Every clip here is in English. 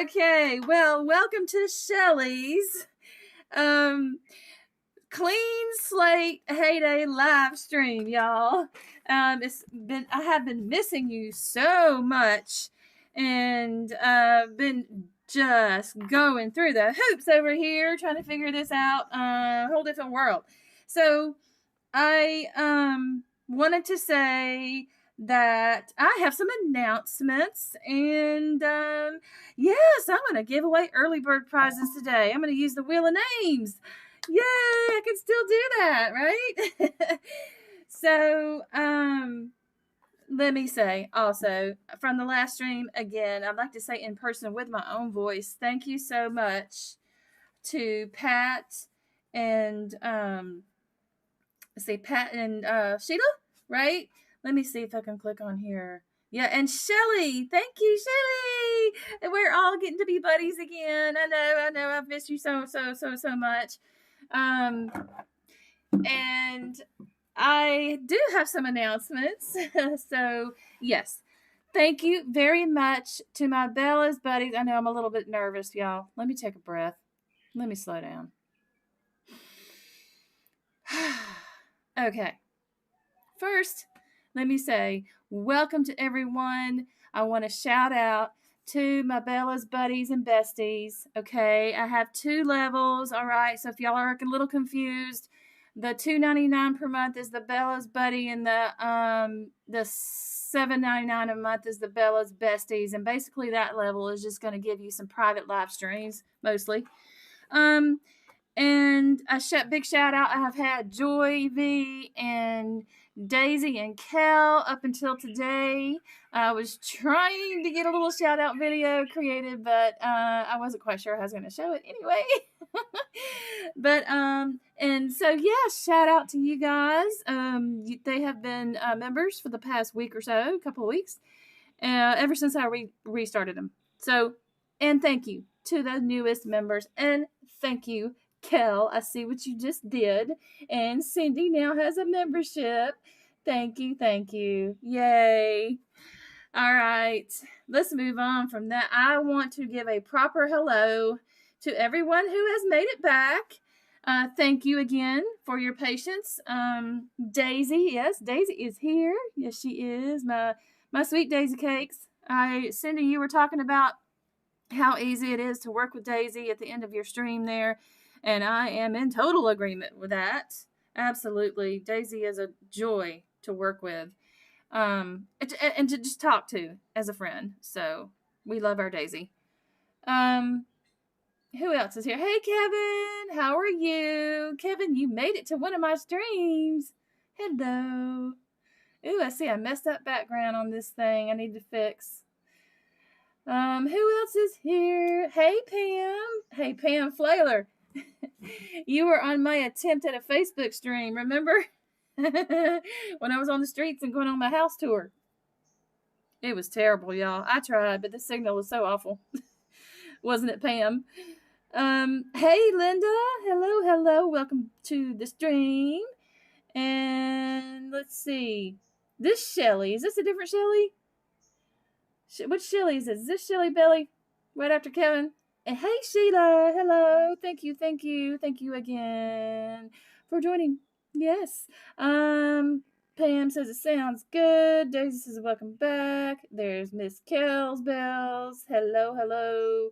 Okay, well, welcome to Shellys. Clean slate heyday live stream, y'all. I have been missing you so much, and been just going through the hoops over here trying to figure this out. Whole different world. So I wanted to say that I have some announcements, and yes, I'm going to give away early bird prizes today. I'm going to use the wheel of names. Yay, I can still do that, right? So, let me say also from the last stream again, I'd like to say in person with my own voice, thank you so much to Pat and Pat and Sheila, right? Let me see if I can click on here. Yeah, and Shelly. Thank you, Shelly. And we're all getting to be buddies again. I know. I've missed you so much. And I do have some announcements. So, yes. Thank you very much to my Bella's buddies. I know I'm a little bit nervous, y'all. Let me take a breath. Let me slow down. Okay. First, let me say welcome to everyone. I want to shout out to my Bella's buddies and besties. Okay, I have 2 levels. All right, so if y'all are a little confused, the $2.99 per month is the Bella's buddy, and the $7.99 a month is the Bella's besties. And basically, that level is just going to give you some private live streams mostly. And a big shout out. I have had Joy V and Daisy and Kel up until today. I was trying to get a little shout out video created, but I wasn't quite sure how I was going to show it anyway. But and so shout out to you guys. They have been members for the past week or so, a couple of weeks, ever since I restarted them. So, and thank you to the newest members, and thank you, Kel. I see what you just did, and Cindy now has a membership. Thank you. Yay. All right, let's move on from that. I want to give a proper hello to everyone who has made it back. Thank you again for your patience. Daisy, yes, Daisy is here. Yes, she is. My sweet Daisy Cakes. Cindy, you were talking about how easy it is to work with Daisy at the end of your stream there, and I am in total agreement with that. Absolutely. Daisy is a joy to work with, and to just talk to as a friend. So we love our Daisy. Who else is here? Hey, Kevin, how are you? Kevin, you made it to one of my streams. Hello. Ooh, I see a messed up background on this thing I need to fix. Who else is here? Hey, Pam. Hey, Pam Flailer. You were on my attempt at a Facebook stream, remember? When I was on the streets and going on my house tour. It was terrible, y'all. I tried, but the signal was so awful. Wasn't it, Pam? Hey, Linda. Hello. Welcome to the stream. And let's see. This Shelly. Is this a different Shelly? Which Shelly is this? Is this Shelly Belly? Right after Kevin? And hey, Sheila. Hello. Thank you again for joining. Yes. Pam says it sounds good. Daisy says welcome back. There's Miss Kells Bells. Hello.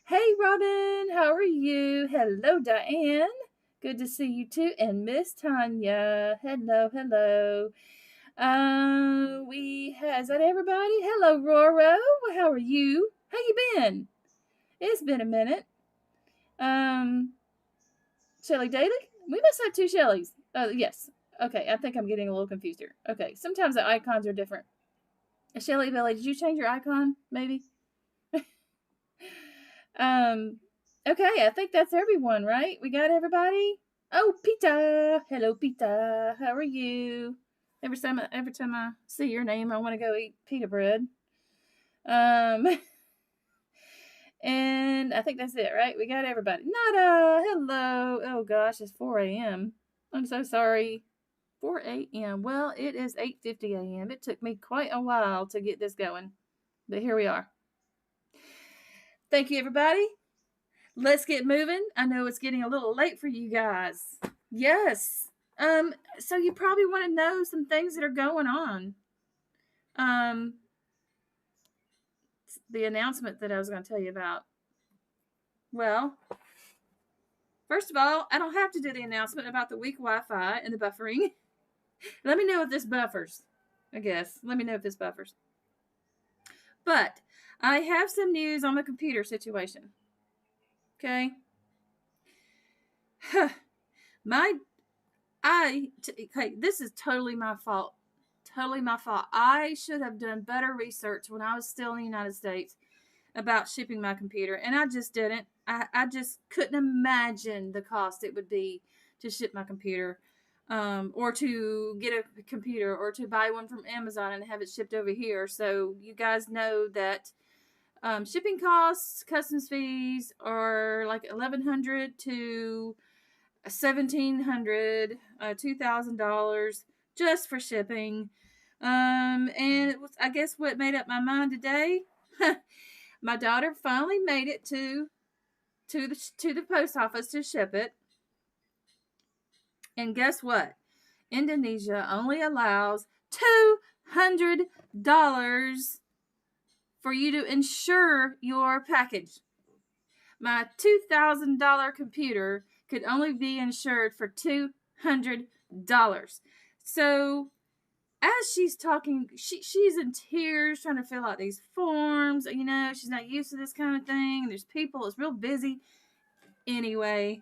Hey, Robin. How are you? Hello, Diane. Good to see you too. And Miss Tanya. Hello. Is that everybody? Hello, Roro. How are you? How you been? It's been a minute. Shelly Daly? We must have 2 Shellys. Yes. Okay, I think I'm getting a little confused here. Okay, sometimes the icons are different. Shelly Belly, did you change your icon? Maybe? Okay, I think that's everyone, right? We got everybody? Oh, Pita! Hello, Pita. How are you? Every time I see your name, I want to go eat pita bread. And I think that's it, right? We got everybody. Nada! Hello! Oh gosh, it's 4 a.m. I'm so sorry. 4 a.m. Well, it is 8:50 a.m. It took me quite a while to get this going, but here we are. Thank you, everybody. Let's get moving. I know it's getting a little late for you guys. Yes. So you probably want to know some things that are going on. The announcement that I was going to tell you about. Well, first of all, I don't have to do the announcement about the weak Wi-Fi and the buffering. Let me know if this buffers. I guess. Let me know if this buffers. But I have some news on the computer situation. Okay. Okay, this is totally my fault. Totally my fault. I should have done better research when I was still in the United States about shipping my computer, and I just didn't. I just couldn't imagine the cost it would be to ship my computer, or to get a computer, or to buy one from Amazon and have it shipped over here. So you guys know that shipping costs, customs fees are like $1,100 to $1,700, $2,000 just for shipping. And it was, I guess, what made up my mind today. My daughter finally made it to the post office to ship it. And guess what? Indonesia only allows $200 for you to insure your package. My $2,000 computer could only be insured for $200. So as she's talking, she's in tears trying to fill out these forms. You know, she's not used to this kind of thing. There's people, it's real busy. Anyway,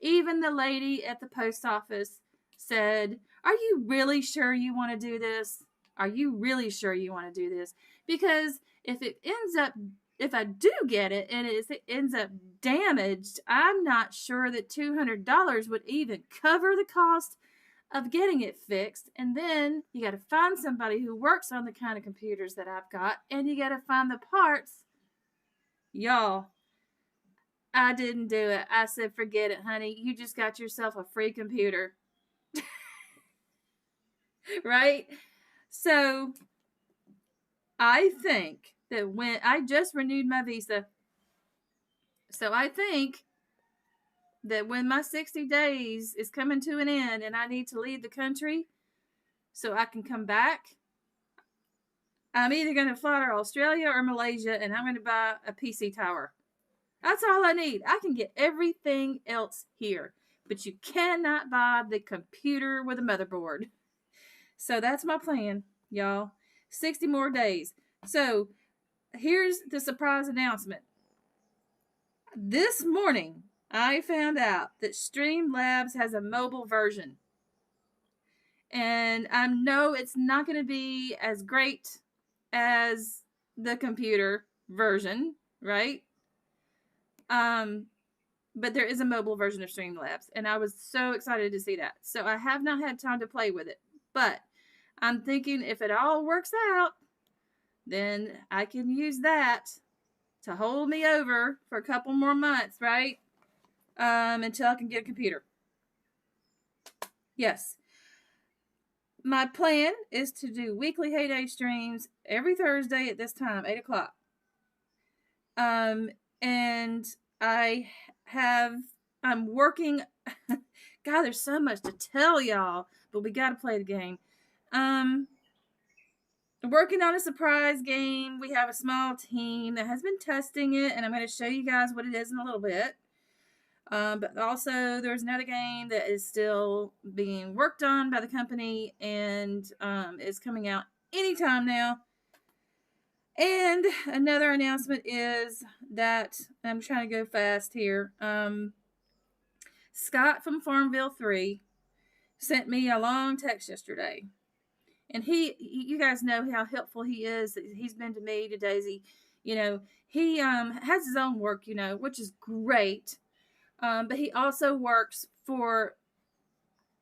even the lady at the post office said, "Are you really sure you want to do this? Are you really sure you want to do this? Because if I do get it and it ends up damaged, I'm not sure that $200 would even cover the cost of getting it fixed. And then you got to find somebody who works on the kind of computers that I've got, and you got to find the parts." Y'all, I didn't do it. I said, "Forget it, honey. You just got yourself a free computer." Right? So I think that when I just renewed my visa, so I think that when my 60 days is coming to an end and I need to leave the country so I can come back, I'm either going to fly to Australia or Malaysia, and I'm going to buy a PC tower. That's all I need. I can get everything else here, but you cannot buy the computer with a motherboard. So that's my plan, y'all. 60 more days. So here's the surprise announcement. This morning, I found out that Streamlabs has a mobile version. And I know it's not going to be as great as the computer version, right? But there is a mobile version of Streamlabs, and I was so excited to see that. So I have not had time to play with it, but I'm thinking if it all works out, then I can use that to hold me over for a couple more months, right? Until I can get a computer. Yes. My plan is to do weekly Heyday streams every Thursday at this time, 8 o'clock. And I'm working. God, there's so much to tell y'all, but we got to play the game. I'm working on a surprise game. We have a small team that has been testing it, and I'm going to show you guys what it is in a little bit. But also, there's another game that is still being worked on by the company and is coming out anytime now. And another announcement is that, I'm trying to go fast here, Scott from Farmville 3 sent me a long text yesterday. And you guys know how helpful he is. He's been to me, to Daisy. You know, he has his own work, you know, which is great. But he also works for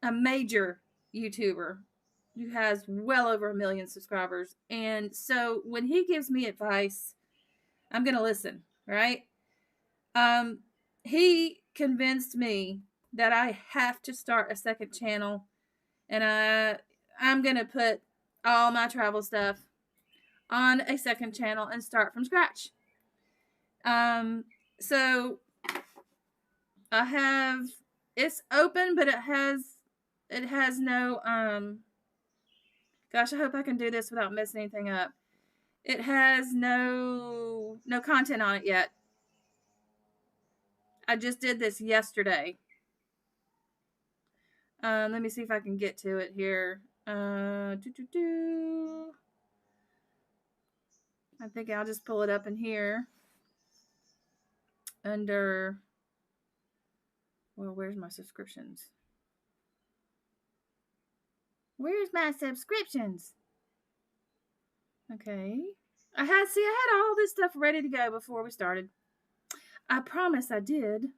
a major YouTuber who has well over 1 million subscribers. And so when he gives me advice, I'm going to listen, right? He convinced me that I have to start a second channel, and I'm going to put all my travel stuff on a second channel and start from scratch. So I have, it's open, but it has no, gosh, I hope I can do this without messing anything up. It has no content on it yet. I just did this yesterday. Let me see if I can get to it here. I think I'll just pull it up in here under, well, where's my subscriptions? Where's my subscriptions? Okay. I had all this stuff ready to go before we started. I promise I did.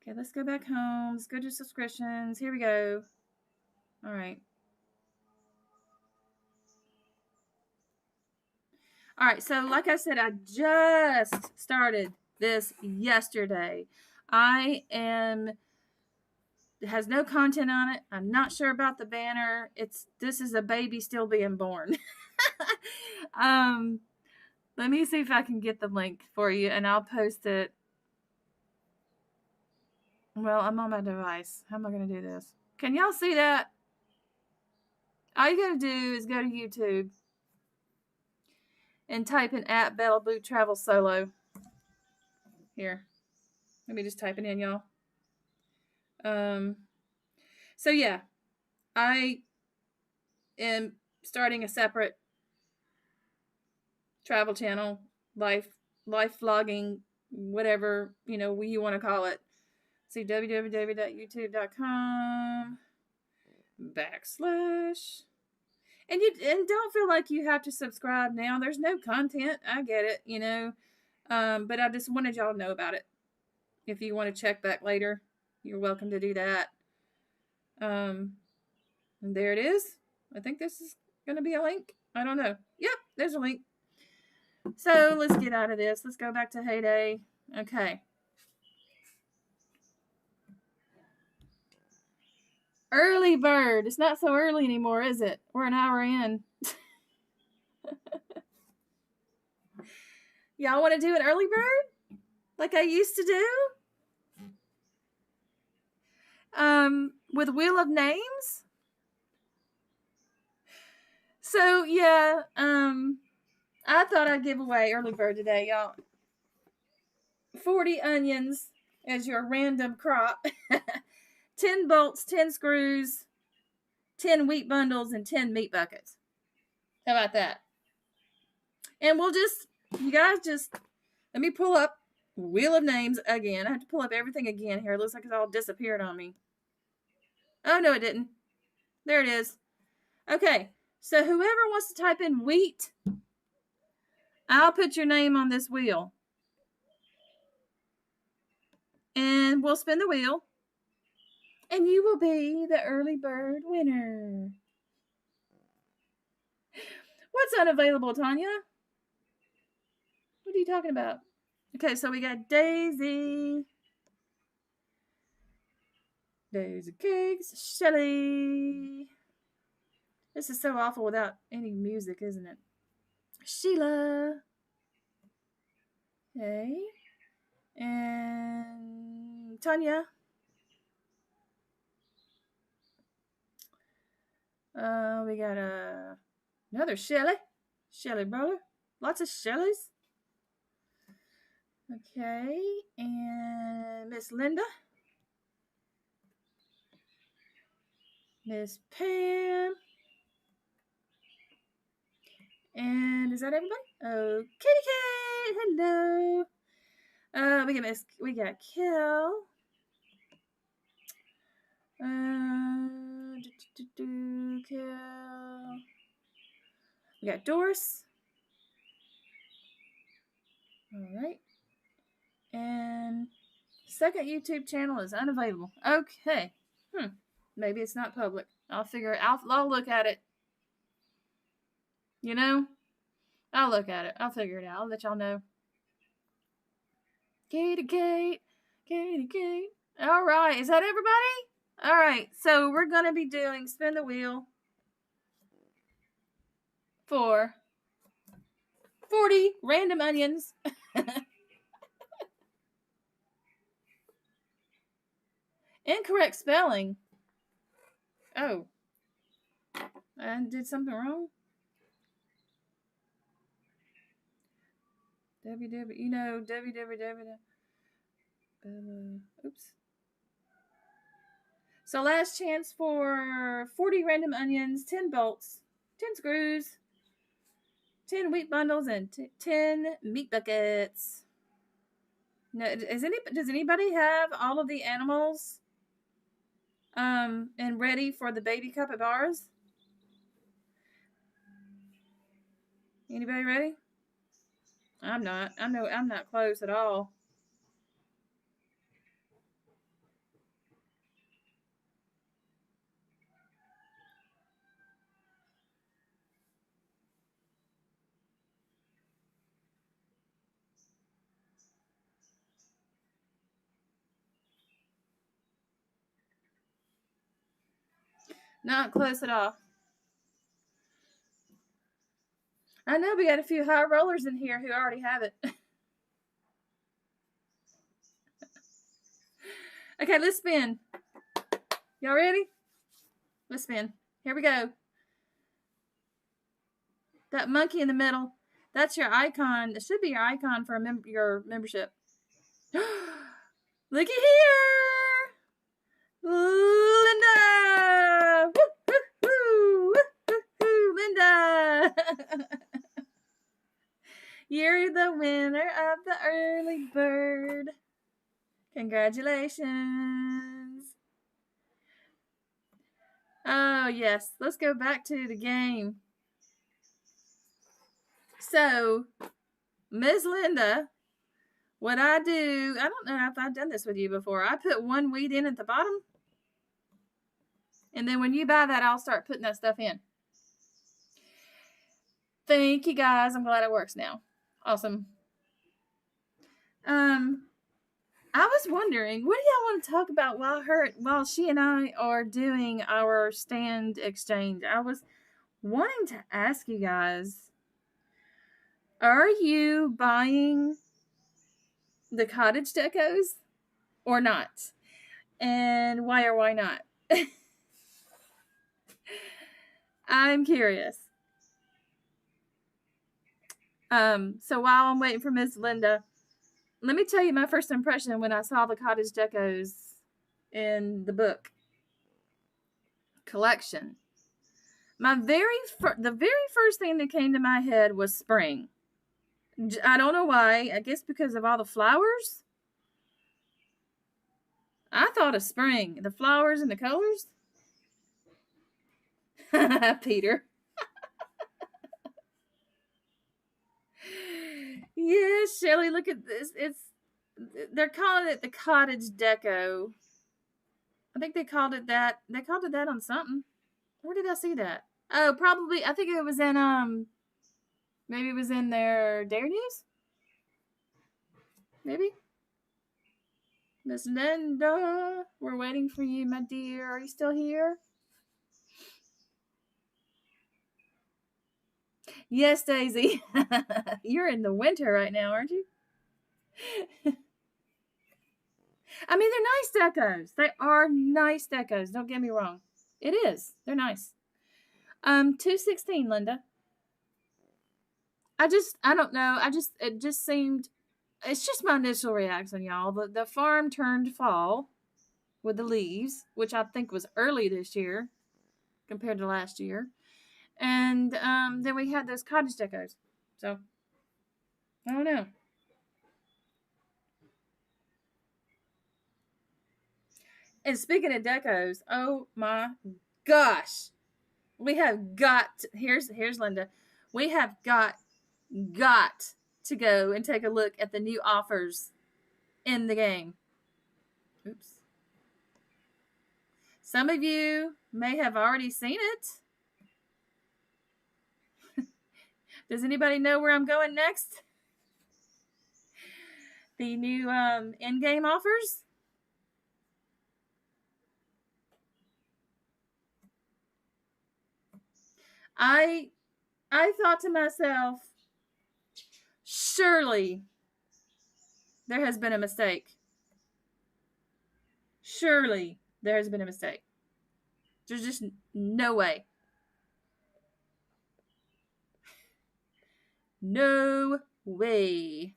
Okay, let's go back home. Let's go to subscriptions. Here we go. All right. All right, so like I said, I just started this yesterday. It has no content on it. I'm not sure about the banner. This is a baby still being born. Let me see if I can get the link for you, and I'll post it. Well, I'm on my device. How am I going to do this? Can y'all see that? All you got to do is go to YouTube and type in @Bellaboo Travel Solo. Here. Let me just type it in, y'all. So yeah, I am starting a separate travel channel, life vlogging, whatever, you want to call it. See, www.youtube.com / and don't feel like you have to subscribe now. There's no content. I get it, but I just wanted y'all to know about it. If you want to check back later, you're welcome to do that. And there it is. I think this is going to be a link. I don't know. Yep, there's a link. So let's get out of this. Let's go back to Heyday. Okay. Early bird. It's not so early anymore, is it? We're an hour in. Y'all want to do an early bird? Like I used to do? With Wheel of Names? So, yeah, I thought I'd give away early bird today, y'all. 40 onions as your random crop. 10 bolts, 10 screws, 10 wheat bundles, and 10 meat buckets. How about that? And you guys let me pull up Wheel of Names again. I have to pull up everything again here. It looks like it's all disappeared on me. Oh, no, it didn't. There it is. Okay, so whoever wants to type in wheat, I'll put your name on this wheel. And we'll spin the wheel. And you will be the early bird winner. What's unavailable, Tanya? What are you talking about? Okay, so we got Daisy Cakes, Shelly. This is so awful without any music, isn't it? Sheila. Okay. And Tanya. We got another Shelly brother. Lots of Shellys. Okay, and Miss Linda. Miss Pam. And is that everybody? Oh, Kitty Kate. Hello. We got Kel. Kel. We got Doris. All right. And second YouTube channel is unavailable. Okay. Maybe it's not public. I'll figure it out. I'll look at it. I'll look at it. I'll figure it out. I'll let y'all know. Katie Kate. All right. Is that everybody? All right. So we're going to be doing spin the wheel for 40 random onions. Incorrect spelling. Oh, I did something wrong. www. You know www. Oops. So last chance for 40 random onions, 10 bolts, 10 screws, 10 wheat bundles, and 10 meat buckets. No, does anybody have all of the animals and ready for the baby capybaras? Anybody ready? I'm not. I'm not close at all. Not close at all. I know we got a few high rollers in here who already have it. Okay, let's spin. Y'all ready? Let's spin. Here we go. That monkey in the middle, that's your icon. It should be your icon for your membership. Looky here. Linda! Woo-hoo-hoo! Woo-hoo-hoo! Linda! You're the winner of the early bird. Congratulations. Oh, yes. Let's go back to the game. So, Miss Linda, what I do, I don't know if I've done this with you before. I put one weed in at the bottom. And then when you buy that, I'll start putting that stuff in. Thank you, guys. I'm glad it works now. Awesome. I was wondering, what do y'all want to talk about while she and I are doing our stand exchange? I was wanting to ask you guys, are you buying the cottage decos or not? And why or why not? I'm curious. So while I'm waiting for Miss Linda, let me tell you my first impression when I saw the cottage decos in the book collection. The very first thing that came to my head was spring. I don't know why. I guess because of all the flowers. I thought of spring. The flowers and the colors. Peter. Yes, Shelly, look at this. They're calling it the cottage deco. I think they called it that. They called it that on something. Where did I see that? Oh, probably. I think it was in maybe it was in their Dare News. Maybe. Miss Linda, we're waiting for you, my dear. Are you still here? Yes, Daisy. You're in the winter right now, aren't you? I mean, they're nice decos. They are nice decos. Don't get me wrong. It is. They're nice. 216, Linda. I don't know. It just seemed, it's just my initial reaction, y'all. The farm turned fall with the leaves, which I think was early this year compared to last year. And then we had those cottage decos. So, I don't know. And speaking of decos, oh my gosh. We have got, here's Linda. We have got to go and take a look at the new offers in the game. Oops. Some of you may have already seen it. Does anybody know where I'm going next? The new in-game offers. I thought to myself, surely There has been a mistake. Surely there has been a mistake. There's just no way. No way.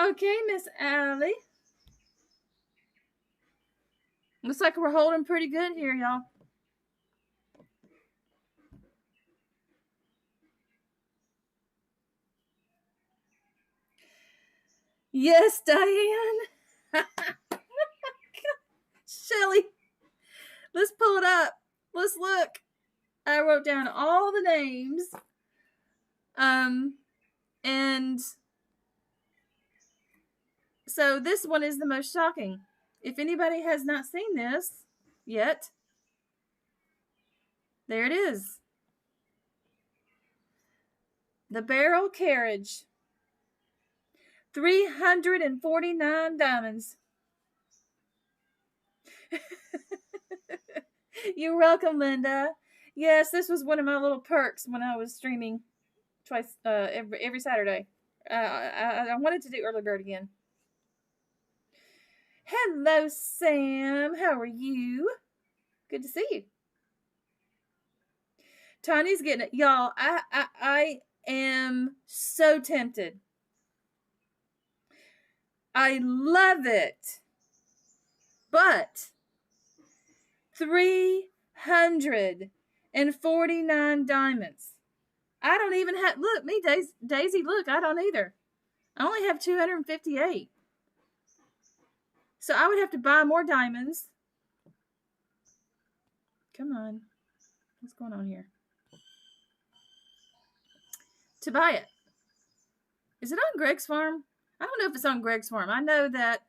Okay, Miss Allie. Looks like we're holding pretty good here, y'all. Yes, Diane. Shelly, let's pull it up. Let's look. I wrote down all the names. And so this one is the most shocking. If anybody has not seen this yet, there it is. The barrel carriage. 349 diamonds. You're welcome, Linda. Yes, this was one of my little perks when I was streaming twice every Saturday. I wanted to do early bird again. Hello, Sam. How are you? Good to see you. Tiny's getting it. Y'all, I am so tempted. I love it. But 349 diamonds. I don't even have, look, me, Daisy, look, I don't either. I only have 258. So I would have to buy more diamonds. Come on. What's going on here? To buy it. Is it on Greg's farm? I don't know if it's on Greg's farm. I know that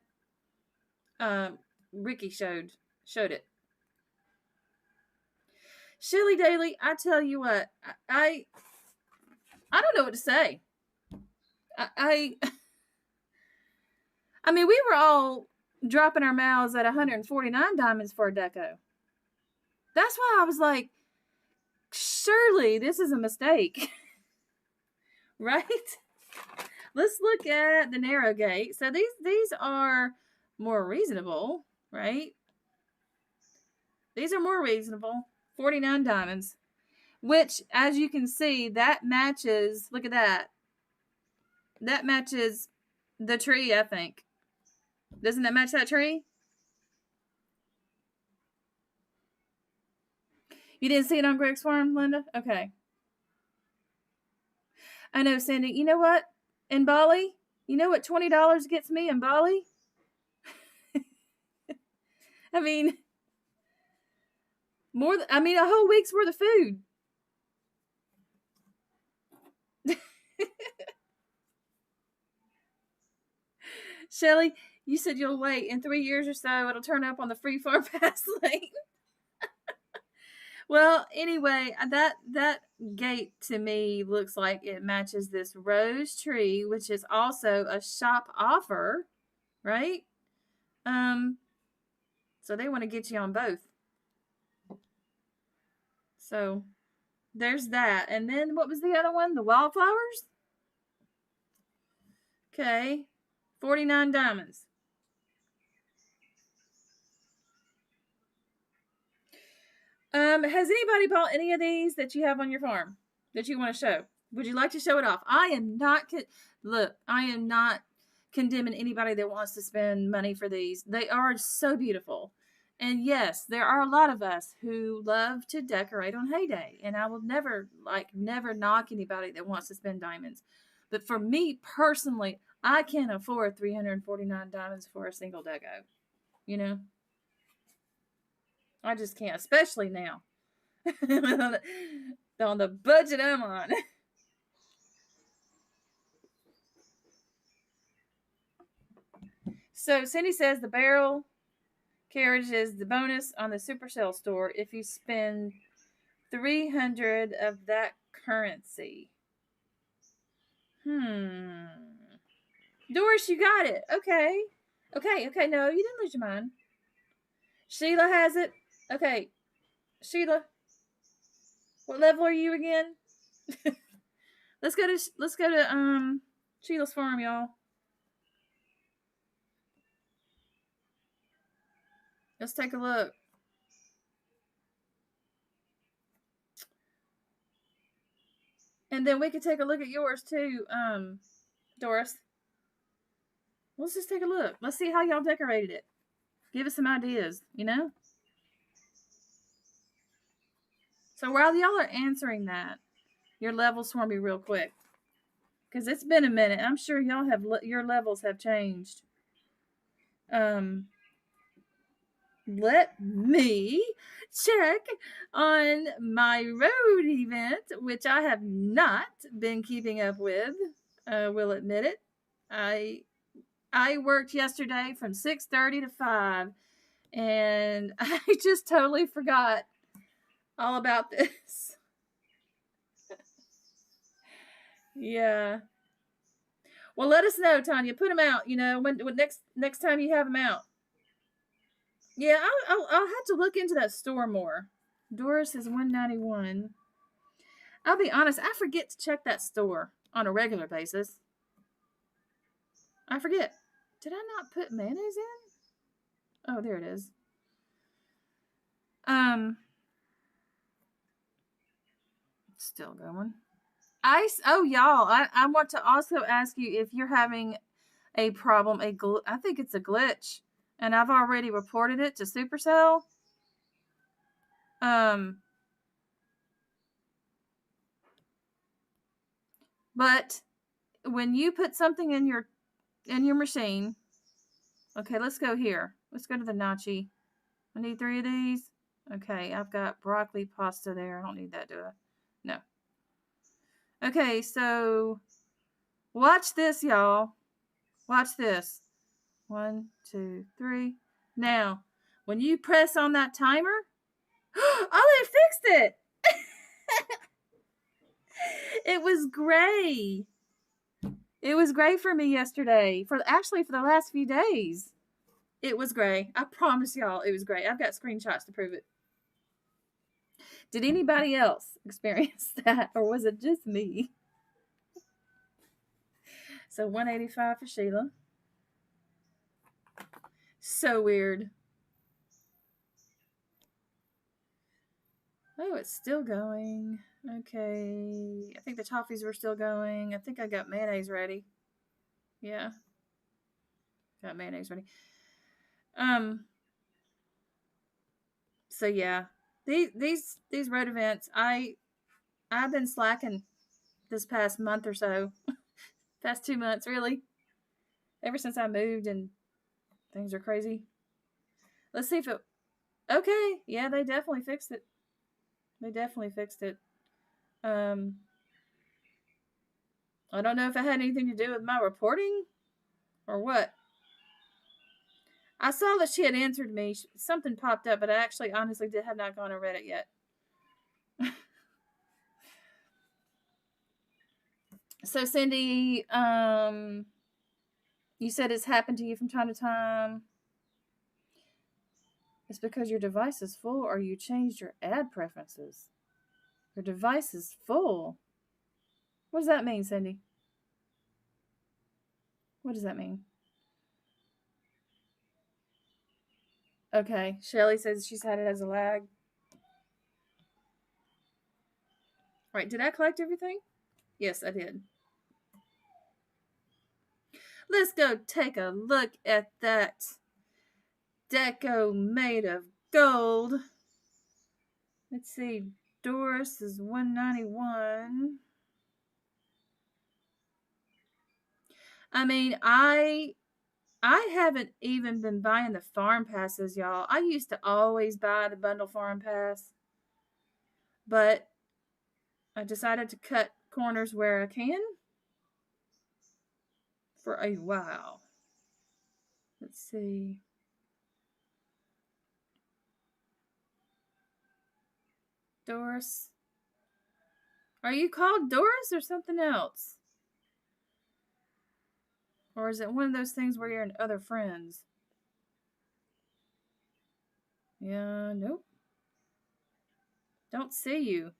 Ricky showed it. Shelly Daly, I tell you what, I don't know what to say. I mean, we were all dropping our mouths at 149 diamonds for a deco. That's why I was like, surely this is a mistake. Right? Let's look at the narrow gate. So these are more reasonable, right? These are more reasonable. 49 diamonds. Which, as you can see, that matches, look at that. That matches the tree, I think. Doesn't that match that tree? You didn't see it on Greg's farm, Linda? Okay. I know, Sandy. You know what? In Bali, you know what $20 gets me in Bali? I mean, a whole week's worth of food. Shelly, you said you'll wait. In 3 years or so, it'll turn up on the free farm pass lane. Well, anyway, that gate to me looks like it matches this rose tree, which is also a shop offer, right? So they want to get you on both. So there's that. And then what was the other one? The wildflowers? Okay. 49 diamonds. Has anybody bought any of these that you have on your farm that you want to show? Would you like to show it off? I am not condemning anybody that wants to spend money for these. They are so beautiful. And yes, there are a lot of us who love to decorate on heyday. And I will never knock anybody that wants to spend diamonds. But for me personally, I can't afford 349 diamonds for a single deco. You know? I just can't, especially now. On the budget I'm on. So Cindy says the barrel carriage is the bonus on the Supercell store if you spend 300 of that currency. Doris, you got it. Okay. No, you didn't lose your mind. Sheila has it. Okay. Sheila, what level are you again? Let's go to Sheila's farm, y'all. Let's take a look. And then we could take a look at yours too, Doris. Let's just take a look. Let's see how y'all decorated it. Give us some ideas, you know? So while y'all are answering that, your levels for me real quick. Because it's been a minute. I'm sure y'all have, your levels have changed. Let me check on my road event, which I have not been keeping up with. Will admit it. I worked yesterday from 6:30 to 5, and I just totally forgot all about this. Yeah. Well, let us know, Tanya. Put them out. You know, when next time you have them out. Yeah, I'll have to look into that store more. Doris is 191. I'll be honest, I forget to check that store on a regular basis. I forget. Did I not put mayonnaise in? Oh, there it is. Still going. Oh, y'all, I want to also ask you if you're having a problem, I think it's a glitch, and I've already reported it to Supercell. But when you put something in your machine, okay, let's go here. Let's go to the nachi. I need 3 of these. Okay, I've got broccoli pasta there. I don't need that, do I? No. Okay, so watch this, y'all. Watch this. 1, 2, 3. Now, when you press on that timer, oh, it fixed it. It was gray. It was gray for me yesterday. For the last few days. It was gray. I promise y'all it was gray. I've got screenshots to prove it. Did anybody else experience that, or was it just me? So 185 for Sheila. So weird. Oh, it's still going. Okay. I think the toffees were still going. I think I got mayonnaise ready. Yeah. Got mayonnaise ready. So yeah. These road events, I've been slacking this past month or so. Past 2 months, really. Ever since I moved and things are crazy. Let's see if it. Okay, yeah, they definitely fixed it. They definitely fixed it. I don't know if it had anything to do with my reporting or what. I saw that she had answered me. Something popped up, but I actually honestly have not gone and read it yet. So Cindy, you said it's happened to you from time to time. It's because your device is full or you changed your ad preferences. Your device is full. What does that mean, Cindy? What does that mean? Okay, Shelly says she's had it as a lag. Right, did I collect everything? Yes, I did. Let's go take a look at that deco made of gold. Let's see, Doris is 191. I mean, I haven't even been buying the farm passes, y'all. I used to always buy the bundle farm pass, but I decided to cut corners where I can for a while. Let's see. Doris. Are you called Doris or something else? Or is it one of those things where you're in other friends? Yeah, nope. Don't see you.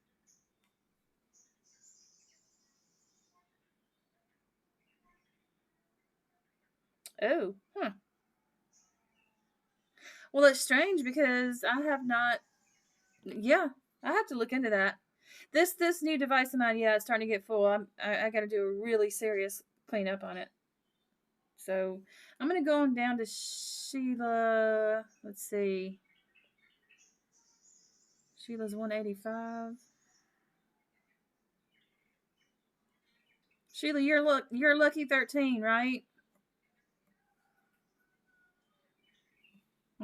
Oh, huh. Well, it's strange because I have not. Yeah, I have to look into that. This new device of mine, yeah, it's starting to get full. I got to do a really serious cleanup on it. So I'm gonna go on down to Sheila. Let's see. Sheila's 185. Sheila, you're lucky 13, right?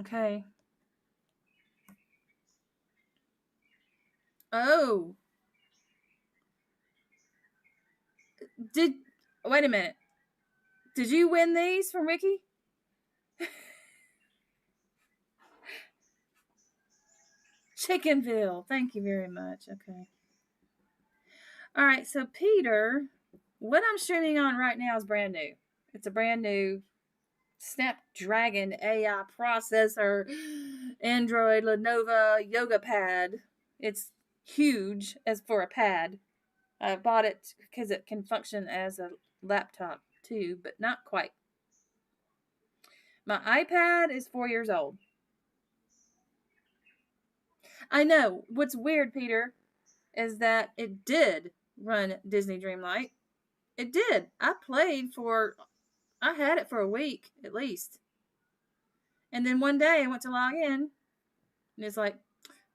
Okay. Oh, did wait a minute. Did you win these from Ricky? Chickenville. Thank you very much. Okay. All right. So Peter, what I'm streaming on right now is brand new. It's a brand new Snapdragon AI processor, Android Lenovo Yoga Pad. It's huge as for a pad. I bought it because it can function as a laptop too, but not quite. My iPad is 4 years old. I know. What's weird, Peter, is that it did run Disney Dreamlight. It did. I had it for a week at least. And then one day I went to log in and it's like,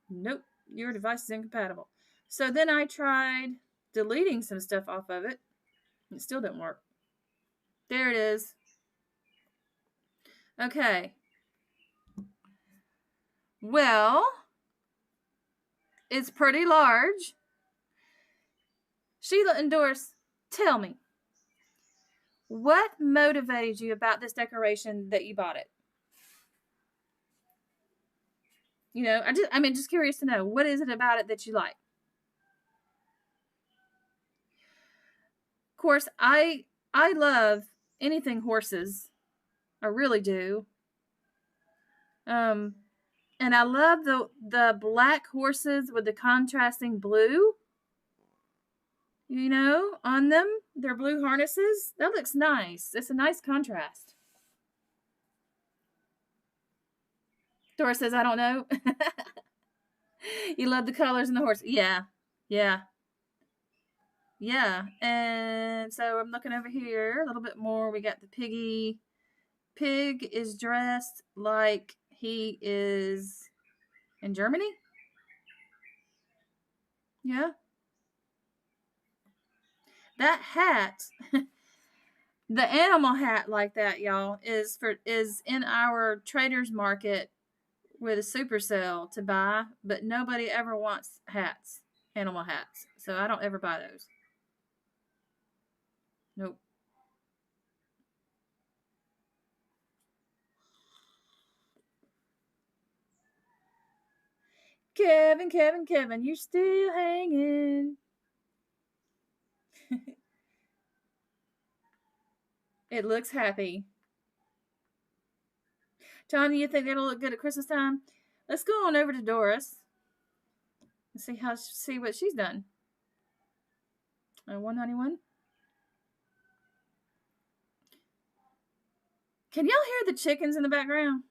nope, your device is incompatible. So then I tried deleting some stuff off of it. It still didn't work. There it is. Okay. Well, it's pretty large. Sheila and Doris, tell me, what motivated you about this decoration that you bought it? Just curious to know, what is it about it that you like? Of course, I love anything horses. I really do. Um, and I love the black horses with the contrasting blue. On them, their blue harnesses. That looks nice. It's a nice contrast. Dora says, I don't know. You love the colors and the horse. Yeah. Yeah. Yeah. And so I'm looking over here a little bit more. We got the piggy. Pig is dressed like he is in Germany. Yeah. That hat, the animal hat like that, y'all, is in our traders market with a super sale to buy, but nobody ever wants hats, animal hats. So I don't ever buy those. Nope. Kevin, you're still hanging. It looks happy. Johnny, you think that'll look good at Christmas time? Let's go on over to Doris and see what she's done. 191. Can y'all hear the chickens in the background?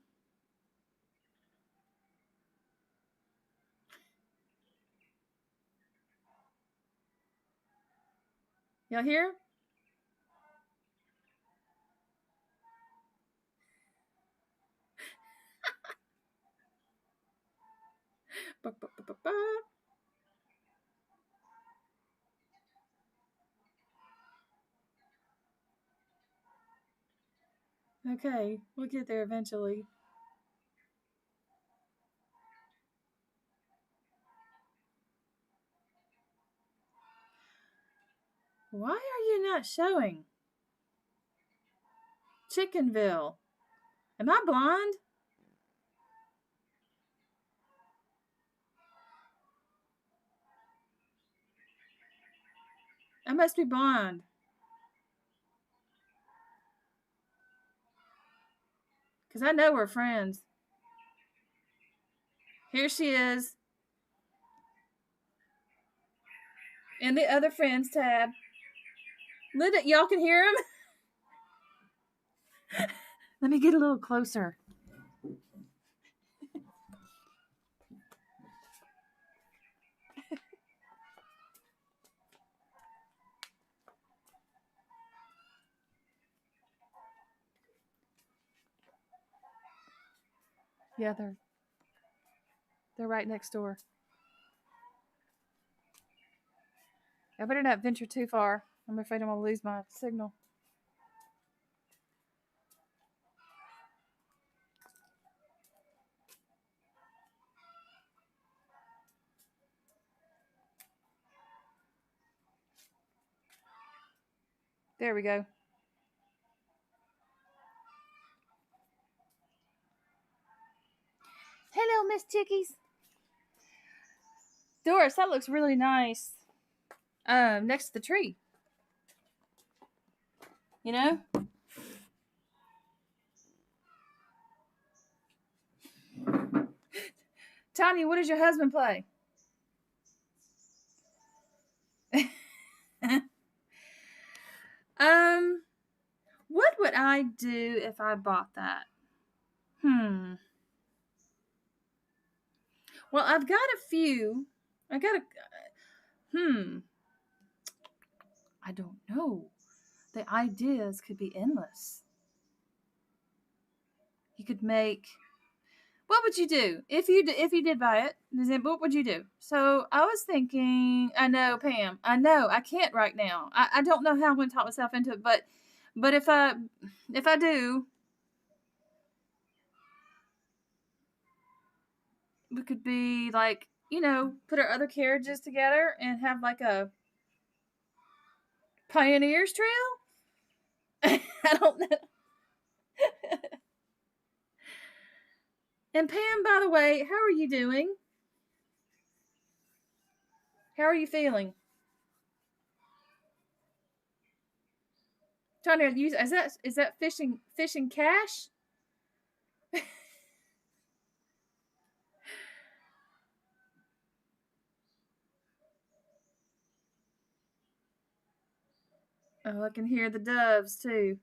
Y'all hear? Okay, we'll get there eventually. Why are you not showing? Chickenville. Am I blind? I must be blind. Because I know we're friends. Here she is. In the other friends tab. Linda, y'all can hear him? Let me get a little closer. Yeah, they're right next door. I better not venture too far. I'm afraid I'm gonna lose my signal. There we go. Hello, Miss Chickies. Doris, that looks really nice. Next to the tree. You know? Tanya, what does your husband play? What would I do if I bought that? Well, I've got a few. I got a. I don't know. The ideas could be endless. You could make. What would you do if you did buy it? What would you do? So I was thinking. I know, Pam. I know I can't right now. I don't know how I'm going to talk myself into it, but if I do, we could be like, put our other carriages together and have like a Pioneers Trail. I don't know. And Pam, by the way, how are you doing? How are you feeling? Tanya, is that fishing cash? Oh, I can hear the doves too.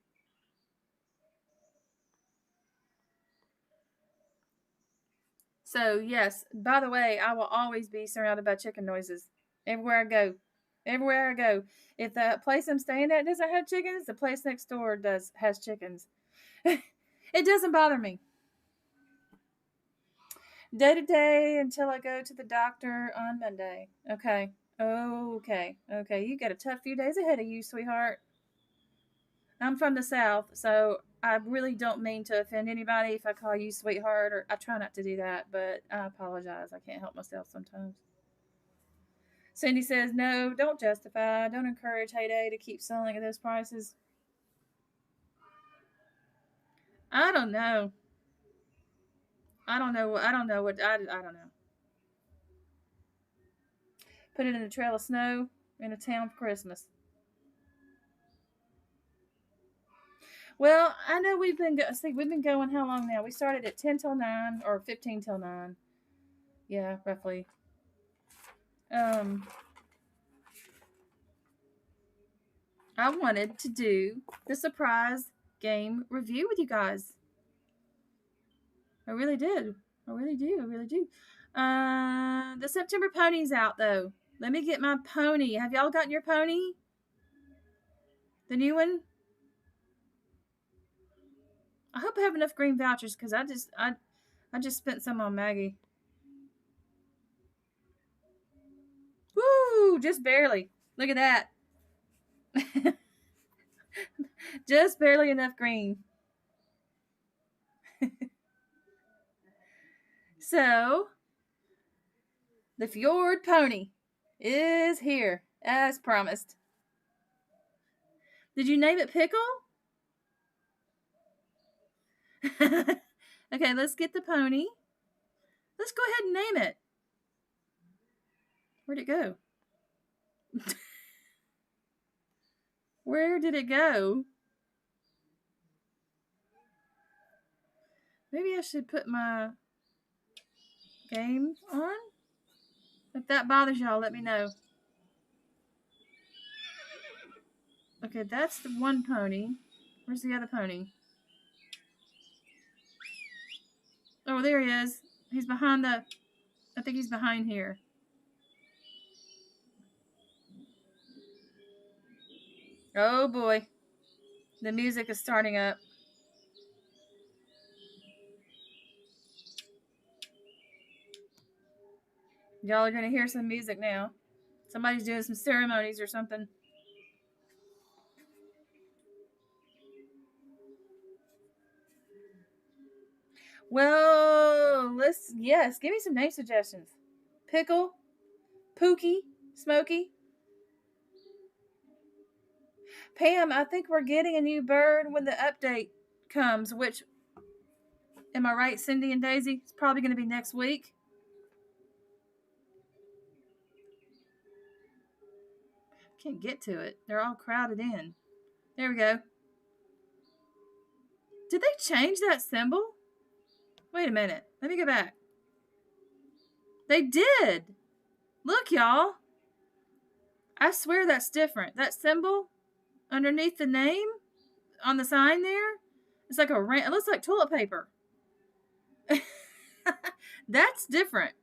So yes, by the way, I will always be surrounded by chicken noises everywhere I go. Everywhere I go. If the place I'm staying at doesn't have chickens, the place next door has chickens. It doesn't bother me. Day to day until I go to the doctor on Monday. Okay. Okay. Okay. You got a tough few days ahead of you, sweetheart. I'm from the South, so I really don't mean to offend anybody if I call you sweetheart, or I try not to do that, but I apologize. I can't help myself sometimes. Cindy says, no, don't justify. Don't encourage Heyday to keep selling at those prices. I don't know. I don't know. I don't know what. I don't know. Put it in a trail of snow in a town for Christmas. Well, I know we've been going how long now? We started at 10 till 9 or 15 till 9. Yeah, roughly. I wanted to do the surprise game review with you guys. I really did. I really do. I really do. The September pony's out though. Let me get my pony. Have y'all gotten your pony? The new one? I hope I have enough green vouchers because I just spent some on Maggie. Woo! Just barely. Look at that. Just barely enough green. So, the Fjord pony is here as promised. Did you name it Pickle? Okay, let's get the pony. Let's go ahead and name it. Where'd it go? Where did it go? Maybe I should put my game on. If that bothers y'all, let me know. Okay, that's the one pony. Where's the other pony? Oh, there he is. He's behind the... I think he's behind here. Oh, boy. The music is starting up. Y'all are going to hear some music now. Somebody's doing some ceremonies or something. Well, yes, give me some name suggestions. Pickle, Pookie, Smokey. Pam, I think we're getting a new bird when the update comes, which, am I right, Cindy and Daisy? It's probably going to be next week. Can't get to it. They're all crowded in. There we go. Did they change that symbol? Wait a minute. Let me go back. They did. Look, y'all. I swear that's different. That symbol underneath the name on the sign there, it's like it looks like toilet paper. That's different.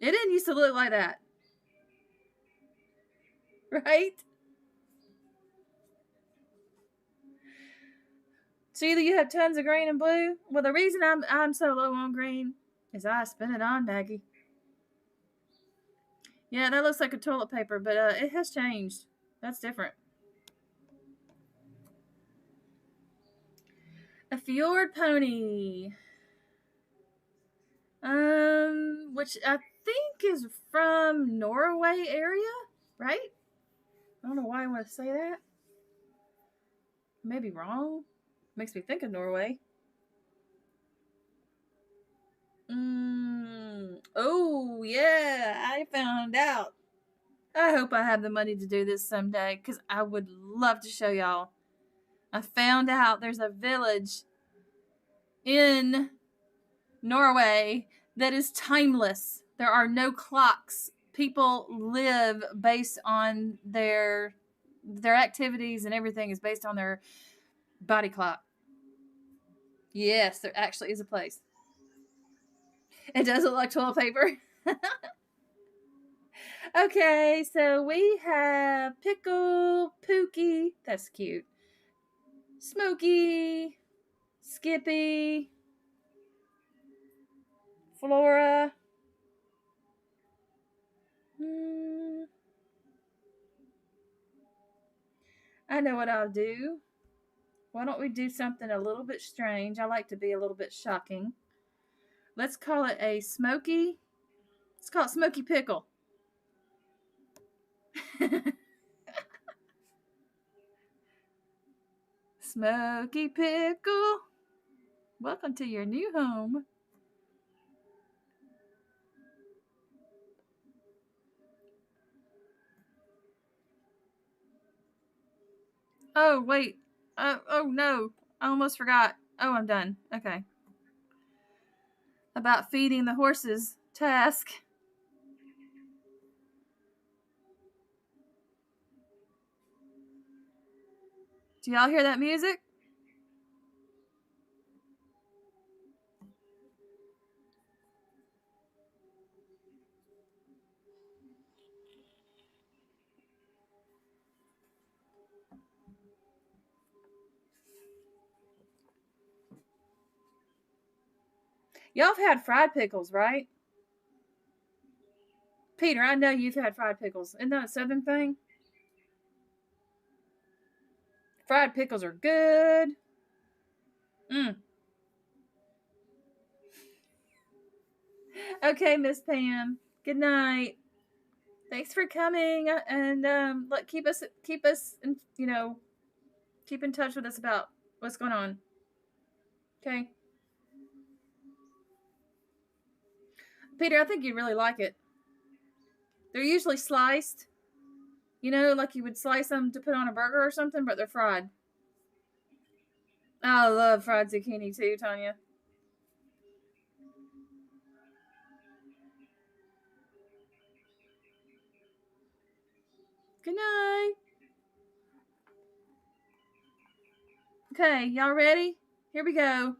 It didn't used to look like that. Right? So either you have tons of green and blue. Well, the reason I'm so low on green is I spent it on Maggie. Yeah, that looks like a toilet paper, but it has changed. That's different. A fjord pony. Which I think is from Norway area, right? I don't know why I want to say that. Maybe wrong. Makes me think of Norway. Oh, yeah, I found out. I hope I have the money to do this someday, because I would love to show y'all. I found out there's a village in Norway that is timeless. There are no clocks. People live based on their activities, and everything is based on their body clock. Yes, there actually is a place. It does look like toilet paper. Okay, so we have Pickle, Pookie, that's cute, Smokey, Skippy, Flora. I know what I'll do. Why don't we do something a little bit strange? I like to be a little bit shocking. Let's call it a Smoky. Let's call it Smoky Pickle. Smoky Pickle, welcome to your new home. Oh, wait. Oh, no. I almost forgot. Oh, I'm done. Okay. About feeding the horses task. Do y'all hear that music? Y'all have had fried pickles, right? Peter, I know you've had fried pickles. Isn't that a southern thing? Fried pickles are good. Okay, Miss Pam. Good night. Thanks for coming, and keep us, keep in touch with us about what's going on. Okay. Peter, I think you'd really like it. They're usually sliced, like you would slice them to put on a burger or something, but they're fried. I love fried zucchini too, Tanya. Good night. Okay, y'all ready? Here we go.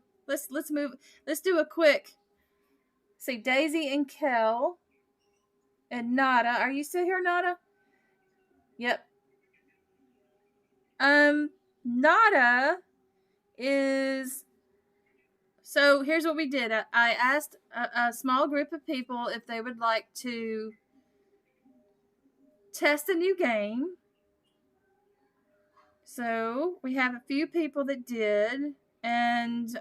let's move. Let's do a quick. See, Daisy and Kel and Nada. Are you still here, Nada? Yep. Nada is. So here's what we did. I asked a small group of people if they would like to test a new game. So we have a few people that did, and